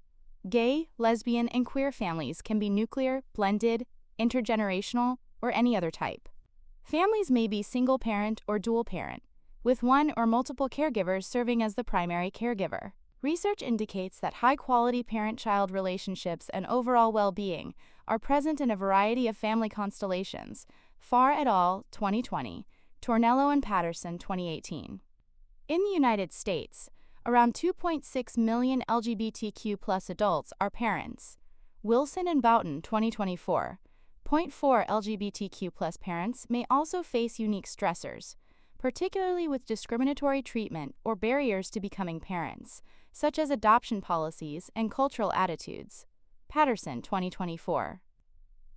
Gay, lesbian, and queer families can be nuclear, blended, intergenerational, or any other type. Families may be single-parent or dual-parent, with one or multiple caregivers serving as the primary caregiver. Research indicates that high-quality parent-child relationships and overall well-being are present in a variety of family constellations. Farr et al., 2020, Tornello and Patterson, 2018. In the United States, around 2.6 million LGBTQ+ adults are parents. Wilson and Boughton, 2024. Point 4. LGBTQ plus parents may also face unique stressors, particularly with discriminatory treatment or barriers to becoming parents, such as adoption policies and cultural attitudes. Patterson, 2024.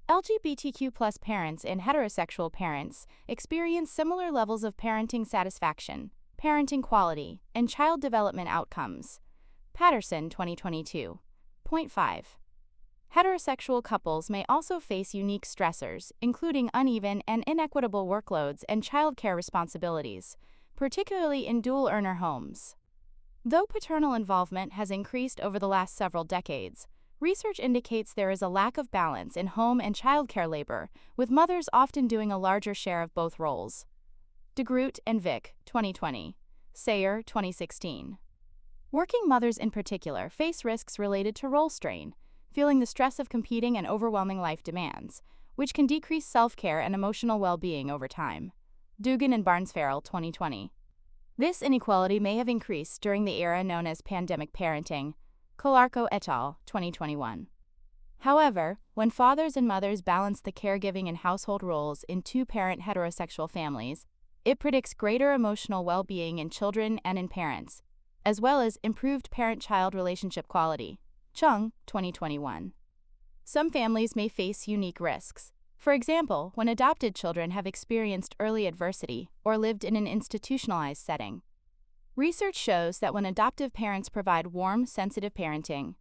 LGBTQ plus parents and heterosexual parents experience similar levels of parenting satisfaction, parenting quality, and child development outcomes. Patterson, 2022. Point 5. Heterosexual couples may also face unique stressors, including uneven and inequitable workloads and childcare responsibilities, particularly in dual-earner homes. Though paternal involvement has increased over the last several decades, research indicates there is a lack of balance in home and childcare labor, with mothers often doing a larger share of both roles. DeGroot and Vick, 2020. Sayer, 2016. Working mothers in particular face risks related to role strain, feeling the stress of competing and overwhelming life demands, which can decrease self-care and emotional well-being over time. Dugan and Barnes-Farrell, 2020. This inequality may have increased during the era known as pandemic parenting. Calarco et al., 2021. However, when fathers and mothers balance the caregiving and household roles in two-parent heterosexual families, it predicts greater emotional well-being in children and in parents, as well as improved parent-child relationship quality. Chung, 2021. Some families may face unique risks. For example, when adopted children have experienced early adversity or lived in an institutionalized setting. Research shows that when adoptive parents provide warm, sensitive parenting,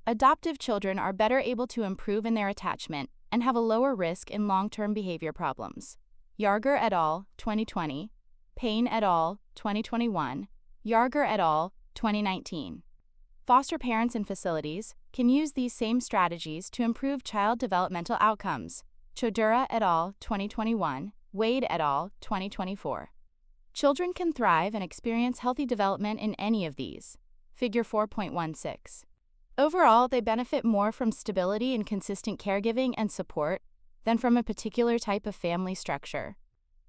adoptive children are better able to improve in their attachment and have a lower risk in long-term behavior problems. Yarger et al., 2020, Payne et al., 2021, Yarger et al., 2019. Foster parents in facilities can use these same strategies to improve child developmental outcomes. Chodura et al., 2021, Wade et al., 2024. Children can thrive and experience healthy development in any of these. Figure 4.16. Overall, they benefit more from stability and consistent caregiving and support than from a particular type of family structure.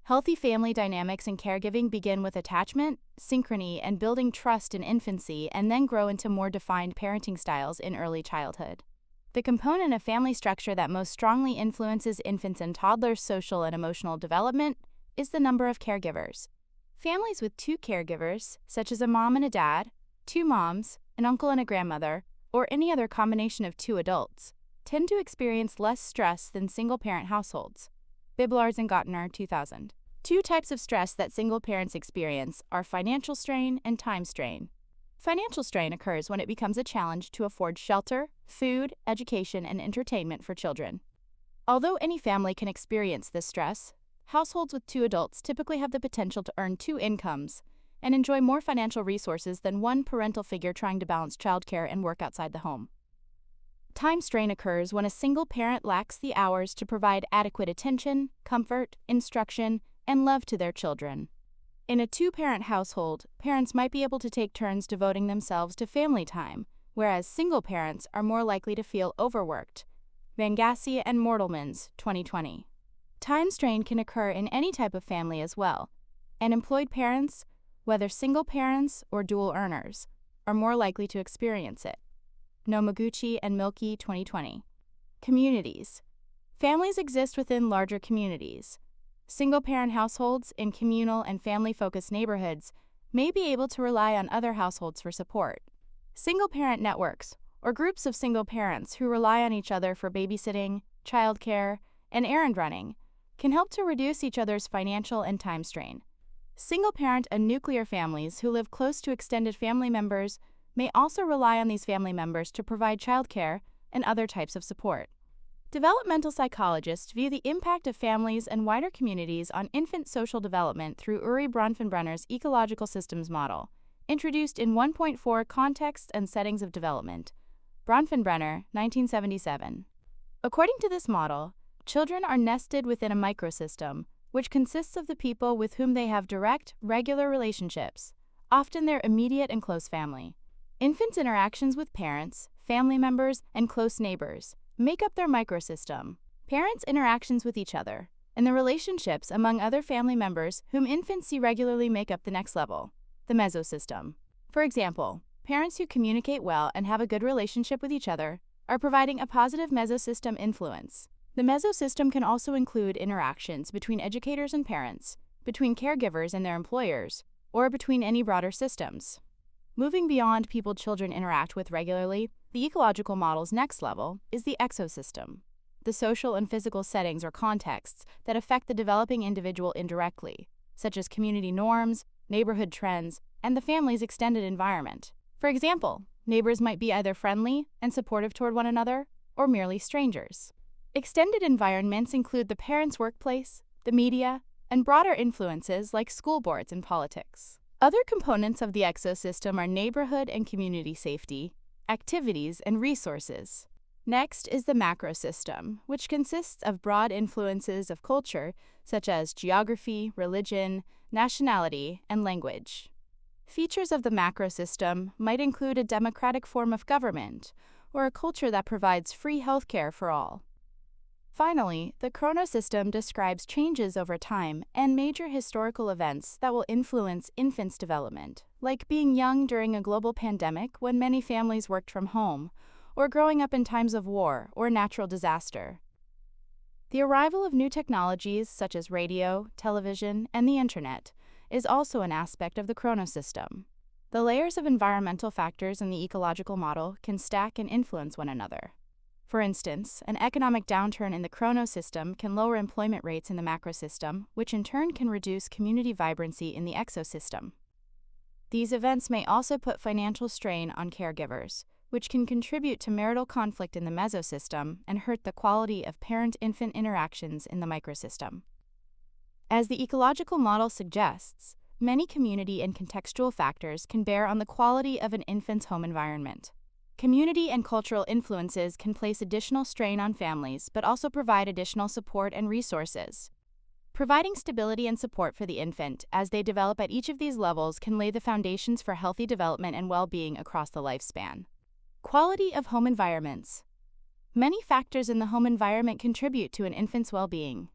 Healthy family dynamics and caregiving begin with attachment, synchrony, and building trust in infancy and then grow into more defined parenting styles in early childhood. The component of family structure that most strongly influences infants and toddlers' social and emotional development is the number of caregivers. Families with two caregivers, such as a mom and a dad, two moms, an uncle and a grandmother, or any other combination of two adults, tend to experience less stress than single-parent households. Biblars and Gottner, 2000. Two types of stress that single parents experience are financial strain and time strain. Financial strain occurs when it becomes a challenge to afford shelter, food, education, and entertainment for children. Although any family can experience this stress, households with two adults typically have the potential to earn two incomes and enjoy more financial resources than one parental figure trying to balance childcare and work outside the home. Time strain occurs when a single parent lacks the hours to provide adequate attention, comfort, instruction, and love to their children. In a two-parent household, parents might be able to take turns devoting themselves to family time, whereas single parents are more likely to feel overworked. Van Gassia and Mortelmans, 2020. Time strain can occur in any type of family as well, and employed parents, whether single parents or dual earners, are more likely to experience it. Nomaguchi and Milky, 2020. Communities. Families exist within larger communities. Single-parent households in communal and family-focused neighborhoods may be able to rely on other households for support. Single-parent networks, or groups of single parents who rely on each other for babysitting, childcare, and errand running, can help to reduce each other's financial and time strain. Single-parent and nuclear families who live close to extended family members may also rely on these family members to provide childcare and other types of support. Developmental psychologists view the impact of families and wider communities on infant social development through Uri Bronfenbrenner's ecological systems model, introduced in 1.4 Context and Settings of Development. Bronfenbrenner, 1977. According to this model, children are nested within a microsystem, which consists of the people with whom they have direct, regular relationships, often their immediate and close family. Infants' interactions with parents, family members, and close neighbors make up their microsystem. Parents' interactions with each other, and the relationships among other family members whom infants see regularly make up the next level, the mesosystem. For example, parents who communicate well and have a good relationship with each other are providing a positive mesosystem influence. The mesosystem can also include interactions between educators and parents, between caregivers and their employers, or between any broader systems. Moving beyond people children interact with regularly, the ecological model's next level is the exosystem, the social and physical settings or contexts that affect the developing individual indirectly, such as community norms, neighborhood trends, and the family's extended environment. For example, neighbors might be either friendly and supportive toward one another, or merely strangers. Extended environments include the parents' workplace, the media, and broader influences like school boards and politics. Other components of the exosystem are neighborhood and community safety, activities, and resources. Next is the macrosystem, which consists of broad influences of culture such as geography, religion, nationality, and language. Features of the macrosystem might include a democratic form of government or a culture that provides free healthcare for all. Finally, the chronosystem describes changes over time and major historical events that will influence infants' development, like being young during a global pandemic when many families worked from home, or growing up in times of war or natural disaster. The arrival of new technologies such as radio, television, and the internet is also an aspect of the chronosystem. The layers of environmental factors in the ecological model can stack and influence one another. For instance, an economic downturn in the chronosystem can lower employment rates in the macrosystem, which in turn can reduce community vibrancy in the exosystem. These events may also put financial strain on caregivers, which can contribute to marital conflict in the mesosystem and hurt the quality of parent-infant interactions in the microsystem. As the ecological model suggests, many community and contextual factors can bear on the quality of an infant's home environment. Community and cultural influences can place additional strain on families, but also provide additional support and resources. Providing stability and support for the infant as they develop at each of these levels can lay the foundations for healthy development and well-being across the lifespan. Quality of home environments. Many factors in the home environment contribute to an infant's well-being.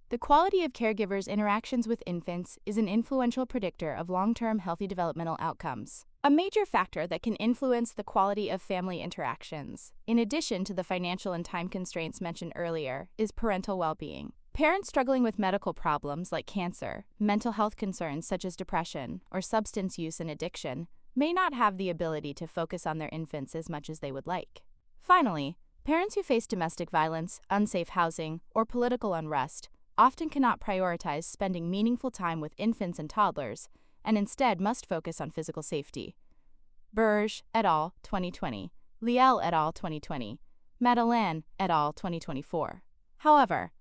The quality of caregivers' interactions with infants is an influential predictor of long-term healthy developmental outcomes. A major factor that can influence the quality of family interactions, in addition to the financial and time constraints mentioned earlier, is parental well-being. Parents struggling with medical problems like cancer, mental health concerns such as depression, or substance use and addiction may not have the ability to focus on their infants as much as they would like. Finally, parents who face domestic violence, unsafe housing, or political unrest often cannot prioritize spending meaningful time with infants and toddlers, and instead must focus on physical safety. Burge et al. 2020, Liel et al. 2020, Madeleine et al. 2024. However,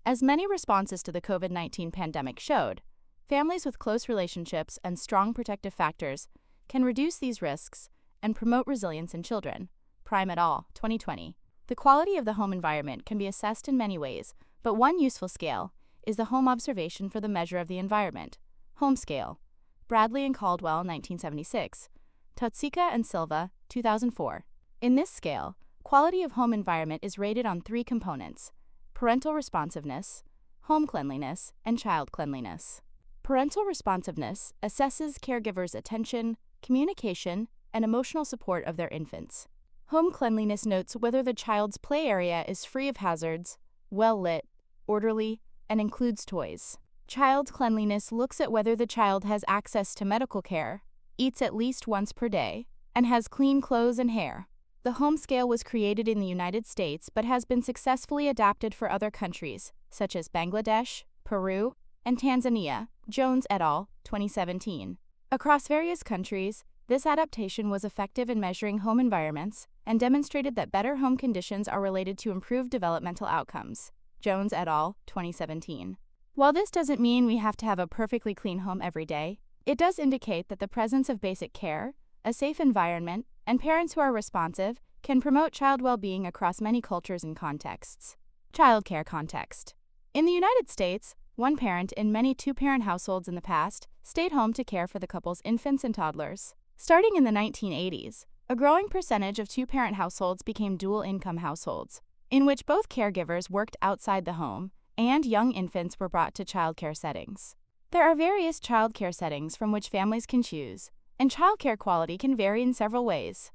as many responses to the COVID-19 pandemic showed, families with close relationships and strong protective factors can reduce these risks and promote resilience in children. Prime et al. 2020. The quality of the home environment can be assessed in many ways, but one useful scale is the home observation for the measure of the environment, home scale. Bradley and Caldwell, 1976. Totsika and Silva, 2004. In this scale, quality of home environment is rated on 3 components: parental responsiveness, home cleanliness, and child cleanliness. Parental responsiveness assesses caregivers' attention, communication, and emotional support of their infants. Home cleanliness notes whether the child's play area is free of hazards, well lit, orderly, and includes toys. Child cleanliness looks at whether the child has access to medical care, eats at least once per day, and has clean clothes and hair. The home scale was created in the United States but has been successfully adapted for other countries, such as Bangladesh, Peru, and Tanzania. Jones et al., 2017. Across various countries, this adaptation was effective in measuring home environments and demonstrated that better home conditions are related to improved developmental outcomes. Jones et al., 2017. While this doesn't mean we have to have a perfectly clean home every day, it does indicate that the presence of basic care, a safe environment, and parents who are responsive can promote child well-being across many cultures and contexts. Childcare context. In the United States, one parent in many two-parent households in the past stayed home to care for the couple's infants and toddlers. Starting in the 1980s, a growing percentage of two-parent households became dual-income households, in which both caregivers worked outside the home and young infants were brought to childcare settings. There are various childcare settings from which families can choose, and childcare quality can vary in several ways.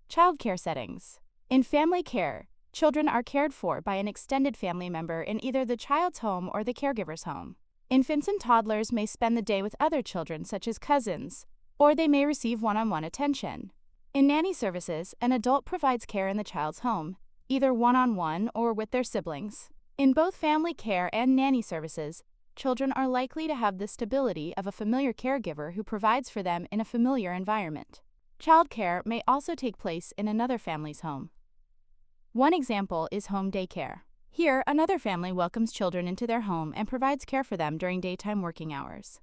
Childcare settings. In family care, Children are cared for by an extended family member in either the child's home or the caregiver's home. Infants and toddlers may spend the day with other children, such as cousins, or they may receive one-on-one attention. In nanny services, an adult provides care in the child's home, either one-on-one or with their siblings. In both family care and nanny services, children are likely to have the stability of a familiar caregiver who provides for them in a familiar environment. Childcare may also take place in another family's home. One example is home daycare. Here, another family welcomes children into their home and provides care for them during daytime working hours.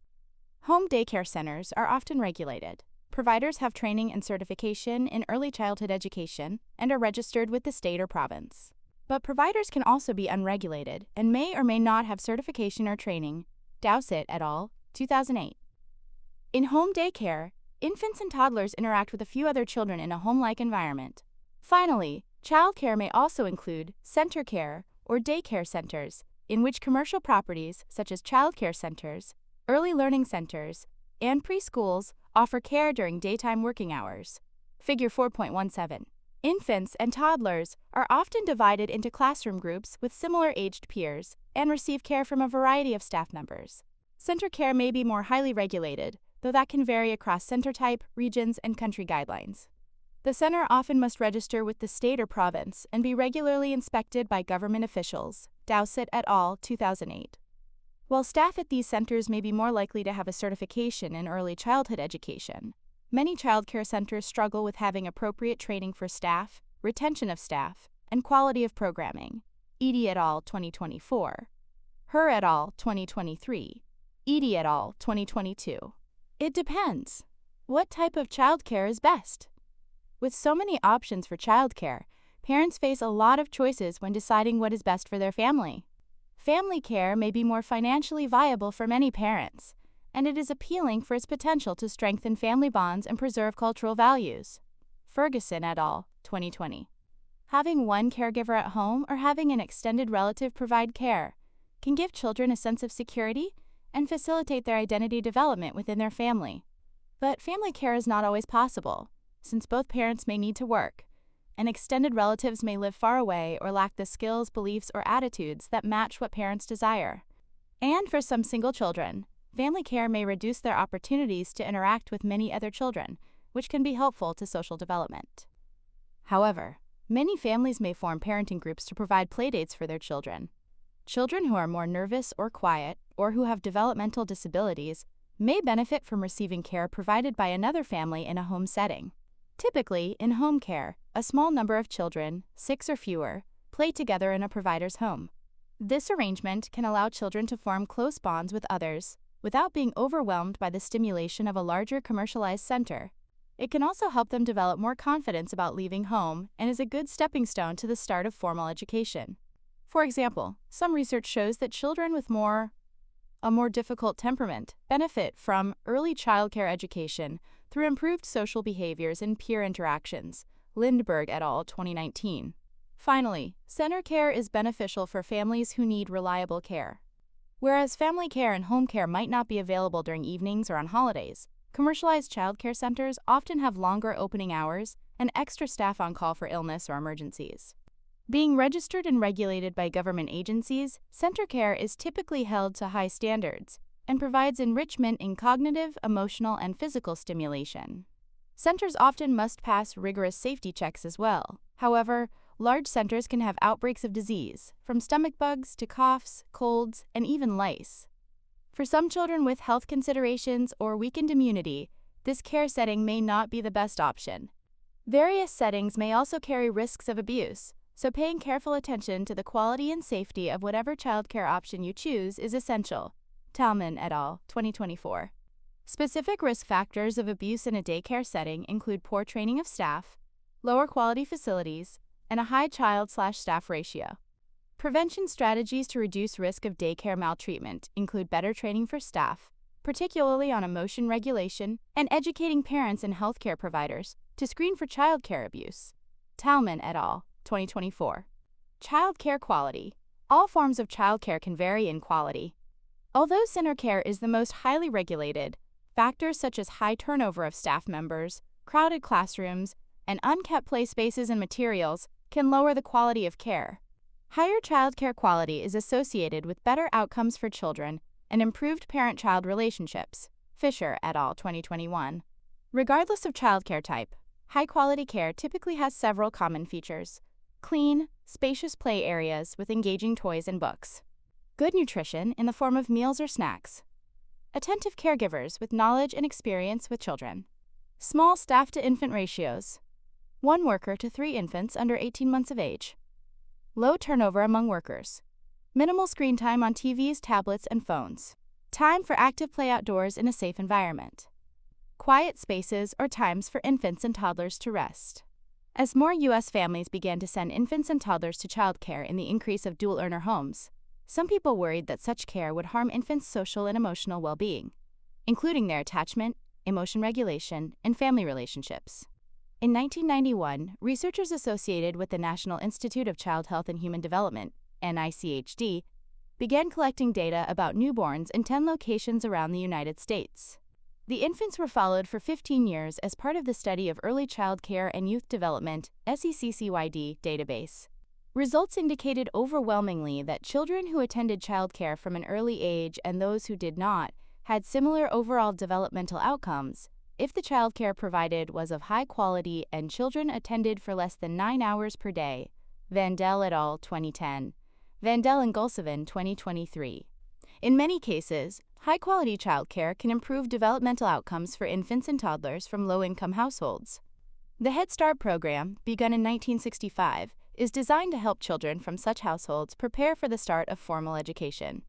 Home daycare centers are often regulated. Providers have training and certification in early childhood education and are registered with the state or province. But providers can also be unregulated and may or may not have certification or training. Dowsett et al., 2008. In home daycare, infants and toddlers interact with a few other children in a home-like environment. Finally, childcare may also include center care or daycare centers, in which commercial properties such as childcare centers, early learning centers, and preschools offer care during daytime working hours. Figure 4.17. Infants and toddlers are often divided into classroom groups with similar aged peers and receive care from a variety of staff members. Center care may be more highly regulated, though that can vary across center type, regions, and country guidelines. The center often must register with the state or province and be regularly inspected by government officials. Dowsett et al., 2008. While staff at these centers may be more likely to have a certification in early childhood education, many childcare centers struggle with having appropriate training for staff, retention of staff, and quality of programming. Edie et al., 2024. Her et al., 2023. Edie et al., 2022. It depends. What type of childcare is best? With so many options for childcare, parents face a lot of choices when deciding what is best for their family. Family care may be more financially viable for many parents, and it is appealing for its potential to strengthen family bonds and preserve cultural values. Ferguson et al., 2020. Having one caregiver at home or having an extended relative provide care can give children a sense of security and facilitate their identity development within their family. But family care is not always possible, since both parents may need to work, and extended relatives may live far away or lack the skills, beliefs, or attitudes that match what parents desire. And for some single children, family care may reduce their opportunities to interact with many other children, which can be helpful to social development. However, many families may form parenting groups to provide playdates for their children. Children who are more nervous or quiet, or who have developmental disabilities, may benefit from receiving care provided by another family in a home setting. Typically, in home care, a small number of children, 6 or fewer, play together in a provider's home. This arrangement can allow children to form close bonds with others without being overwhelmed by the stimulation of a larger commercialized center. It can also help them develop more confidence about leaving home and is a good stepping stone to the start of formal education. For example, some research shows that children with a more difficult temperament benefit from early childcare education through improved social behaviors and peer interactions. Lindberg et al., 2019. Finally, center care is beneficial for families who need reliable care. Whereas family care and home care might not be available during evenings or on holidays, commercialized childcare centers often have longer opening hours and extra staff on call for illness or emergencies. Being registered and regulated by government agencies, center care is typically held to high standards and provides enrichment in cognitive, emotional, and physical stimulation. Centers often must pass rigorous safety checks as well. However, large centers can have outbreaks of disease, from stomach bugs to coughs, colds, and even lice. For some children with health considerations or weakened immunity, this care setting may not be the best option. Various settings may also carry risks of abuse, so paying careful attention to the quality and safety of whatever childcare option you choose is essential. Talman et al., 2024. Specific risk factors of abuse in a daycare setting include poor training of staff, lower quality facilities, and a high child/staff ratio. Prevention strategies to reduce risk of daycare maltreatment include better training for staff, particularly on emotion regulation, and educating parents and healthcare providers to screen for childcare abuse. Talman et al., 2024. Childcare quality. All forms of childcare can vary in quality. Although center care is the most highly regulated, factors such as high turnover of staff members, crowded classrooms, and unkept play spaces and materials can lower the quality of care. Higher childcare quality is associated with better outcomes for children and improved parent-child relationships. Fisher et al. 2021. Regardless of childcare type, high-quality care typically has several common features. Clean, spacious play areas with engaging toys and books. Good nutrition in the form of meals or snacks. Attentive caregivers with knowledge and experience with children. Small staff-to-infant ratios. 1 worker to 3 infants under 18 months of age. Low turnover among workers. Minimal screen time on TVs, tablets, and phones. Time for active play outdoors in a safe environment. Quiet spaces or times for infants and toddlers to rest. As more U.S. families began to send infants and toddlers to childcare in the increase of dual-earner homes, some people worried that such care would harm infants' social and emotional well-being, including their attachment, emotion regulation, and family relationships. In 1991, researchers associated with the National Institute of Child Health and Human Development, NICHD, began collecting data about newborns in 10 locations around the United States. The infants were followed for 15 years as part of the Study of Early Child Care and Youth Development (SECCYD) database. Results indicated overwhelmingly that children who attended childcare from an early age and those who did not had similar overall developmental outcomes if the childcare provided was of high quality and children attended for less than 9 hours per day. Vandell et al. 2010. Vandell and Gulsevin 2023. In many cases, high-quality childcare can improve developmental outcomes for infants and toddlers from low-income households. The Head Start program, begun in 1965, is designed to help children from such households prepare for the start of formal education.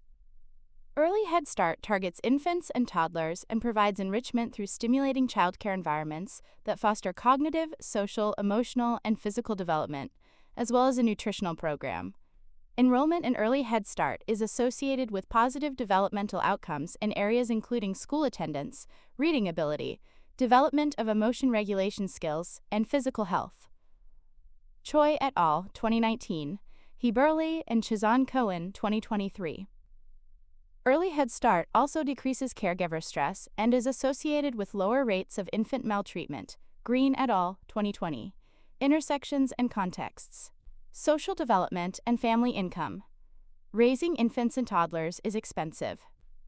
Early Head Start targets infants and toddlers and provides enrichment through stimulating childcare environments that foster cognitive, social, emotional, and physical development, as well as a nutritional program. Enrollment in Early Head Start is associated with positive developmental outcomes in areas including school attendance, reading ability, development of emotion regulation skills, and physical health. Choi et al. 2019, Heberle and Chazon Cohen 2023. Early Head Start also decreases caregiver stress and is associated with lower rates of infant maltreatment. Green et al. 2020. Intersections and contexts. Social development and family income. Raising infants and toddlers is expensive.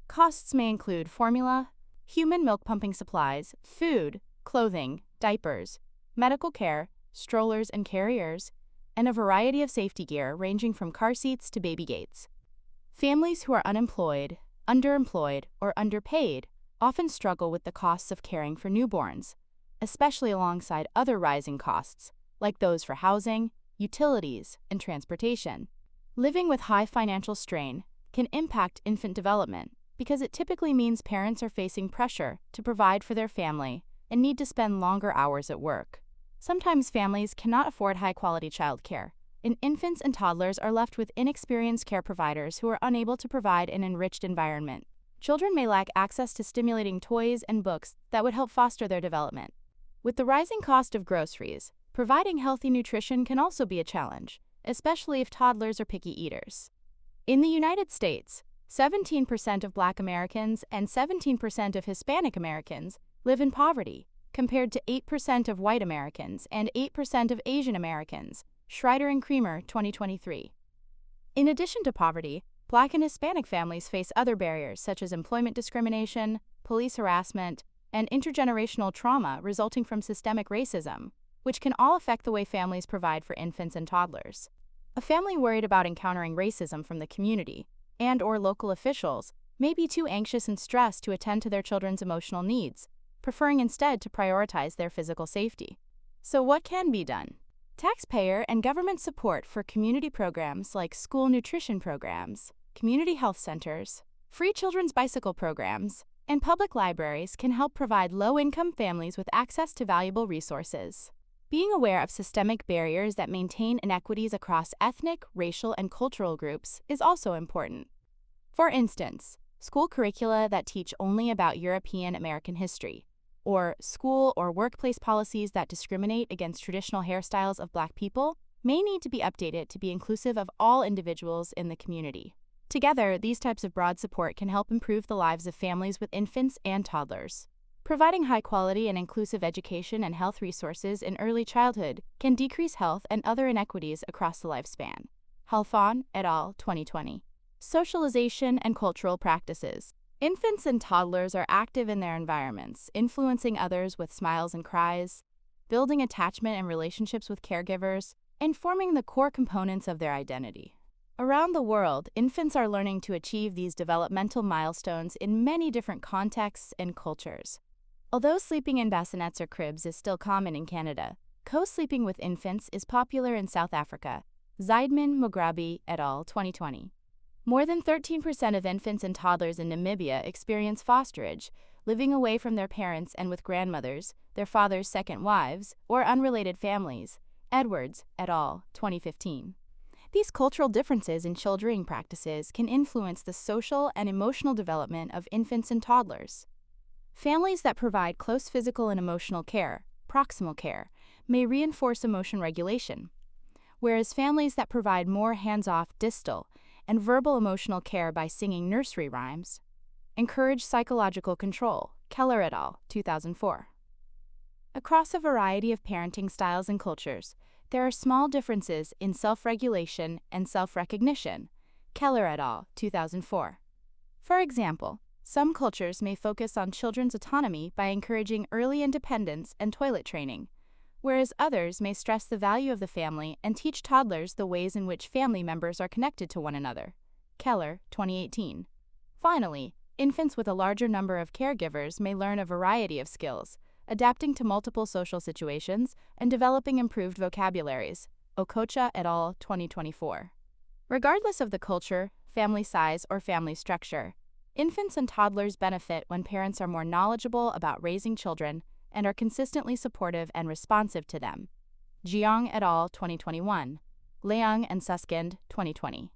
Costs may include formula, human milk pumping supplies, food, clothing, diapers, medical care, strollers and carriers, and a variety of safety gear ranging from car seats to baby gates. Families who are unemployed, underemployed, or underpaid often struggle with the costs of caring for newborns, especially alongside other rising costs, like those for housing, utilities, and transportation. Living with high financial strain can impact infant development because it typically means parents are facing pressure to provide for their family and need to spend longer hours at work. Sometimes families cannot afford high-quality childcare, and infants and toddlers are left with inexperienced care providers who are unable to provide an enriched environment. Children may lack access to stimulating toys and books that would help foster their development. With the rising cost of groceries, providing healthy nutrition can also be a challenge, especially if toddlers are picky eaters. In the United States, 17% of Black Americans and 17% of Hispanic Americans live in poverty, compared to 8% of white Americans and 8% of Asian Americans. Schreider and Creamer, 2023. In addition to poverty, Black and Hispanic families face other barriers such as employment discrimination, police harassment, and intergenerational trauma resulting from systemic racism, which can all affect the way families provide for infants and toddlers. A family worried about encountering racism from the community and/or local officials may be too anxious and stressed to attend to their children's emotional needs, preferring instead to prioritize their physical safety. So what can be done? Taxpayer and government support for community programs like school nutrition programs, community health centers, free children's bicycle programs, and public libraries can help provide low-income families with access to valuable resources. Being aware of systemic barriers that maintain inequities across ethnic, racial, and cultural groups is also important. For instance, school curricula that teach only about European American history, or school or workplace policies that discriminate against traditional hairstyles of Black people, may need to be updated to be inclusive of all individuals in the community. Together, these types of broad support can help improve the lives of families with infants and toddlers. Providing high-quality and inclusive education and health resources in early childhood can decrease health and other inequities across the lifespan. Halfon et al., 2020. Socialization and cultural practices. Infants and toddlers are active in their environments, influencing others with smiles and cries, building attachment and relationships with caregivers, and forming the core components of their identity. Around the world, infants are learning to achieve these developmental milestones in many different contexts and cultures. Although sleeping in bassinets or cribs is still common in Canada, co-sleeping with infants is popular in South Africa. Zeidman Mugrabi et al., 2020. More than 13% of infants and toddlers in Namibia experience fosterage, living away from their parents and with grandmothers, their father's second wives, or unrelated families. Edwards et al., 2015. These cultural differences in childrearing practices can influence the social and emotional development of infants and toddlers. Families that provide close physical and emotional care, proximal care, may reinforce emotion regulation, whereas families that provide more hands-off distal and verbal emotional care by singing nursery rhymes encourage psychological control. Keller et al., 2004. Across a variety of parenting styles and cultures, there are small differences in self-regulation and self-recognition. Keller et al., 2004. For example, some cultures may focus on children's autonomy by encouraging early independence and toilet training, whereas others may stress the value of the family and teach toddlers the ways in which family members are connected to one another. Keller, 2018. Finally, infants with a larger number of caregivers may learn a variety of skills, adapting to multiple social situations and developing improved vocabularies. Okocha et al., 2024. Regardless of the culture, family size, or family structure, infants and toddlers benefit when parents are more knowledgeable about raising children and are consistently supportive and responsive to them. Jiang et al., 2021. Leung and Suskind, 2020.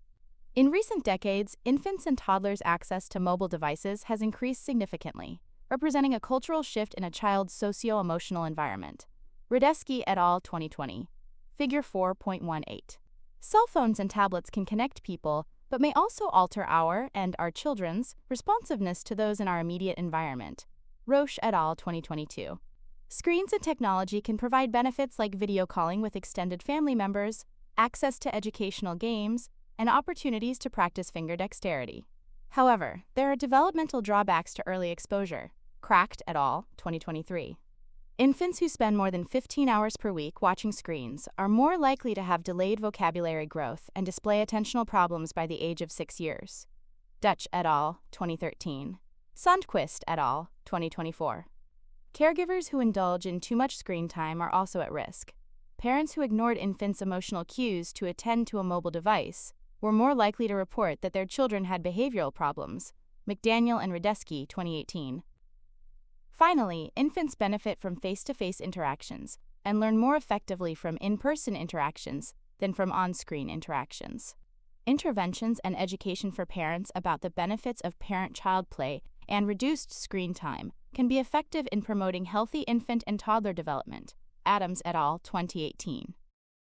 In recent decades, infants and toddlers' access to mobile devices has increased significantly, representing a cultural shift in a child's socio-emotional environment. Radesky et al., 2020. Figure 4.18. Cell phones and tablets can connect people, but may also alter our and our children's responsiveness to those in our immediate environment. Roche et al., 2022. Screens and technology can provide benefits like video calling with extended family members, access to educational games, and opportunities to practice finger dexterity. However, there are developmental drawbacks to early exposure. Cracked et al., 2023. Infants who spend more than 15 hours per week watching screens are more likely to have delayed vocabulary growth and display attentional problems by the age of 6 years. Dutch et al., 2013. Sundquist et al., 2024. Caregivers who indulge in too much screen time are also at risk. Parents who ignored infants' emotional cues to attend to a mobile device were more likely to report that their children had behavioral problems. McDaniel and Radesky, 2018. Finally, infants benefit from face-to-face interactions and learn more effectively from in-person interactions than from on-screen interactions. Interventions and education for parents about the benefits of parent-child play and reduced screen time can be effective in promoting healthy infant and toddler development. Adams et al., 2018.